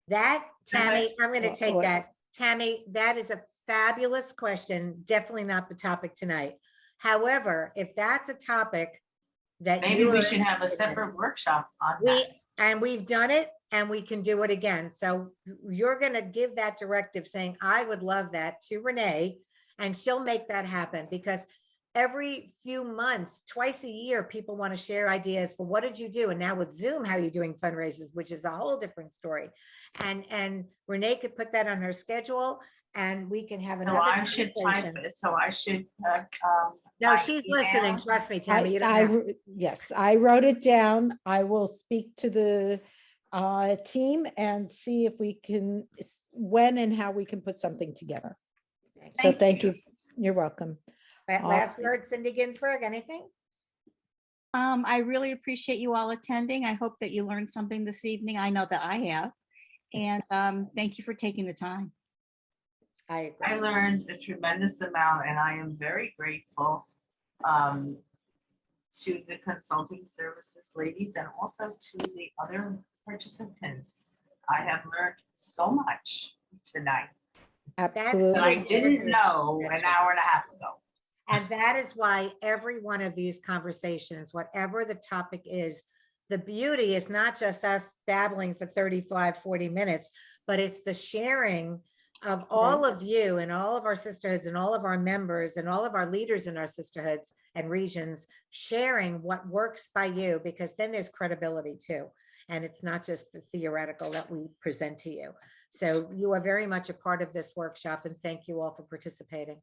That, Tammy, I'm going to take Oh, that. Tammy, that is a fabulous question. Definitely not the topic tonight. However, if that's a topic that Maybe you we are should have a interested in, separate workshop on that. we've done it and we can do it again. So you're going to give that directive saying, I would love that to Renee, and she'll make that happen, because every few months, twice a year, people want to share ideas for what did you do? And now with Zoom, how are you doing fundraisers, which is a whole different story. And Renee could put that on her schedule and we can have So another I should type conversation. it, so I should. No, type she's email. listening. Trust me, Tammy. You don't have. Yes, I wrote it down. I will speak to the team and see if we can, when and how we can put something together. So thank you. You're welcome. Last word, Cindy Ginsburg, anything? I really appreciate you all attending. I hope that you learned something this evening. I know that I have. And thank you for taking the time. I I agree. learned a tremendous amount and I am very grateful um, to the consulting services ladies and also to the other participants. I have learned so much tonight Absolutely. that I That's didn't good. know That's an right. hour and a half ago. And that is why every one of these conversations, whatever the topic is, the beauty is not just us babbling for 35, 40 minutes, but it's the sharing of all of you and all of our sisterhoods and all of our members and all of our leaders in our sisterhoods and regions sharing what works by you, because then there's credibility too. And it's not just the theoretical that we present to you. So you are very much a part of this workshop, and thank you all for participating.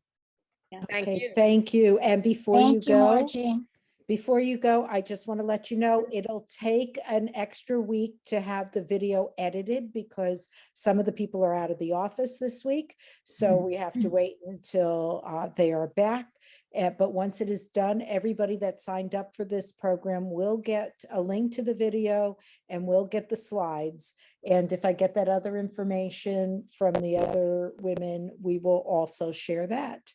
Thank Okay, you. thank you. And before you Thank you, go, Margie. before you go, I just want to let you know, it'll take an extra week to have the video edited because some of the people are out of the office this week. So we have to wait until they are back. But once it is done, everybody that signed up for this program will get a link to the video and will get the slides. And if I get that other information from the other women, we will also share that.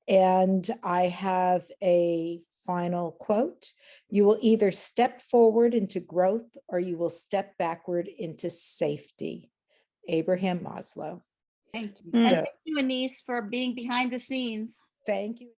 And I have a final quote. You will either step forward into growth or you will step backward into safety. Abraham Maslow. Thank you. So- And thank you, Anise, for being behind the scenes. Thank you.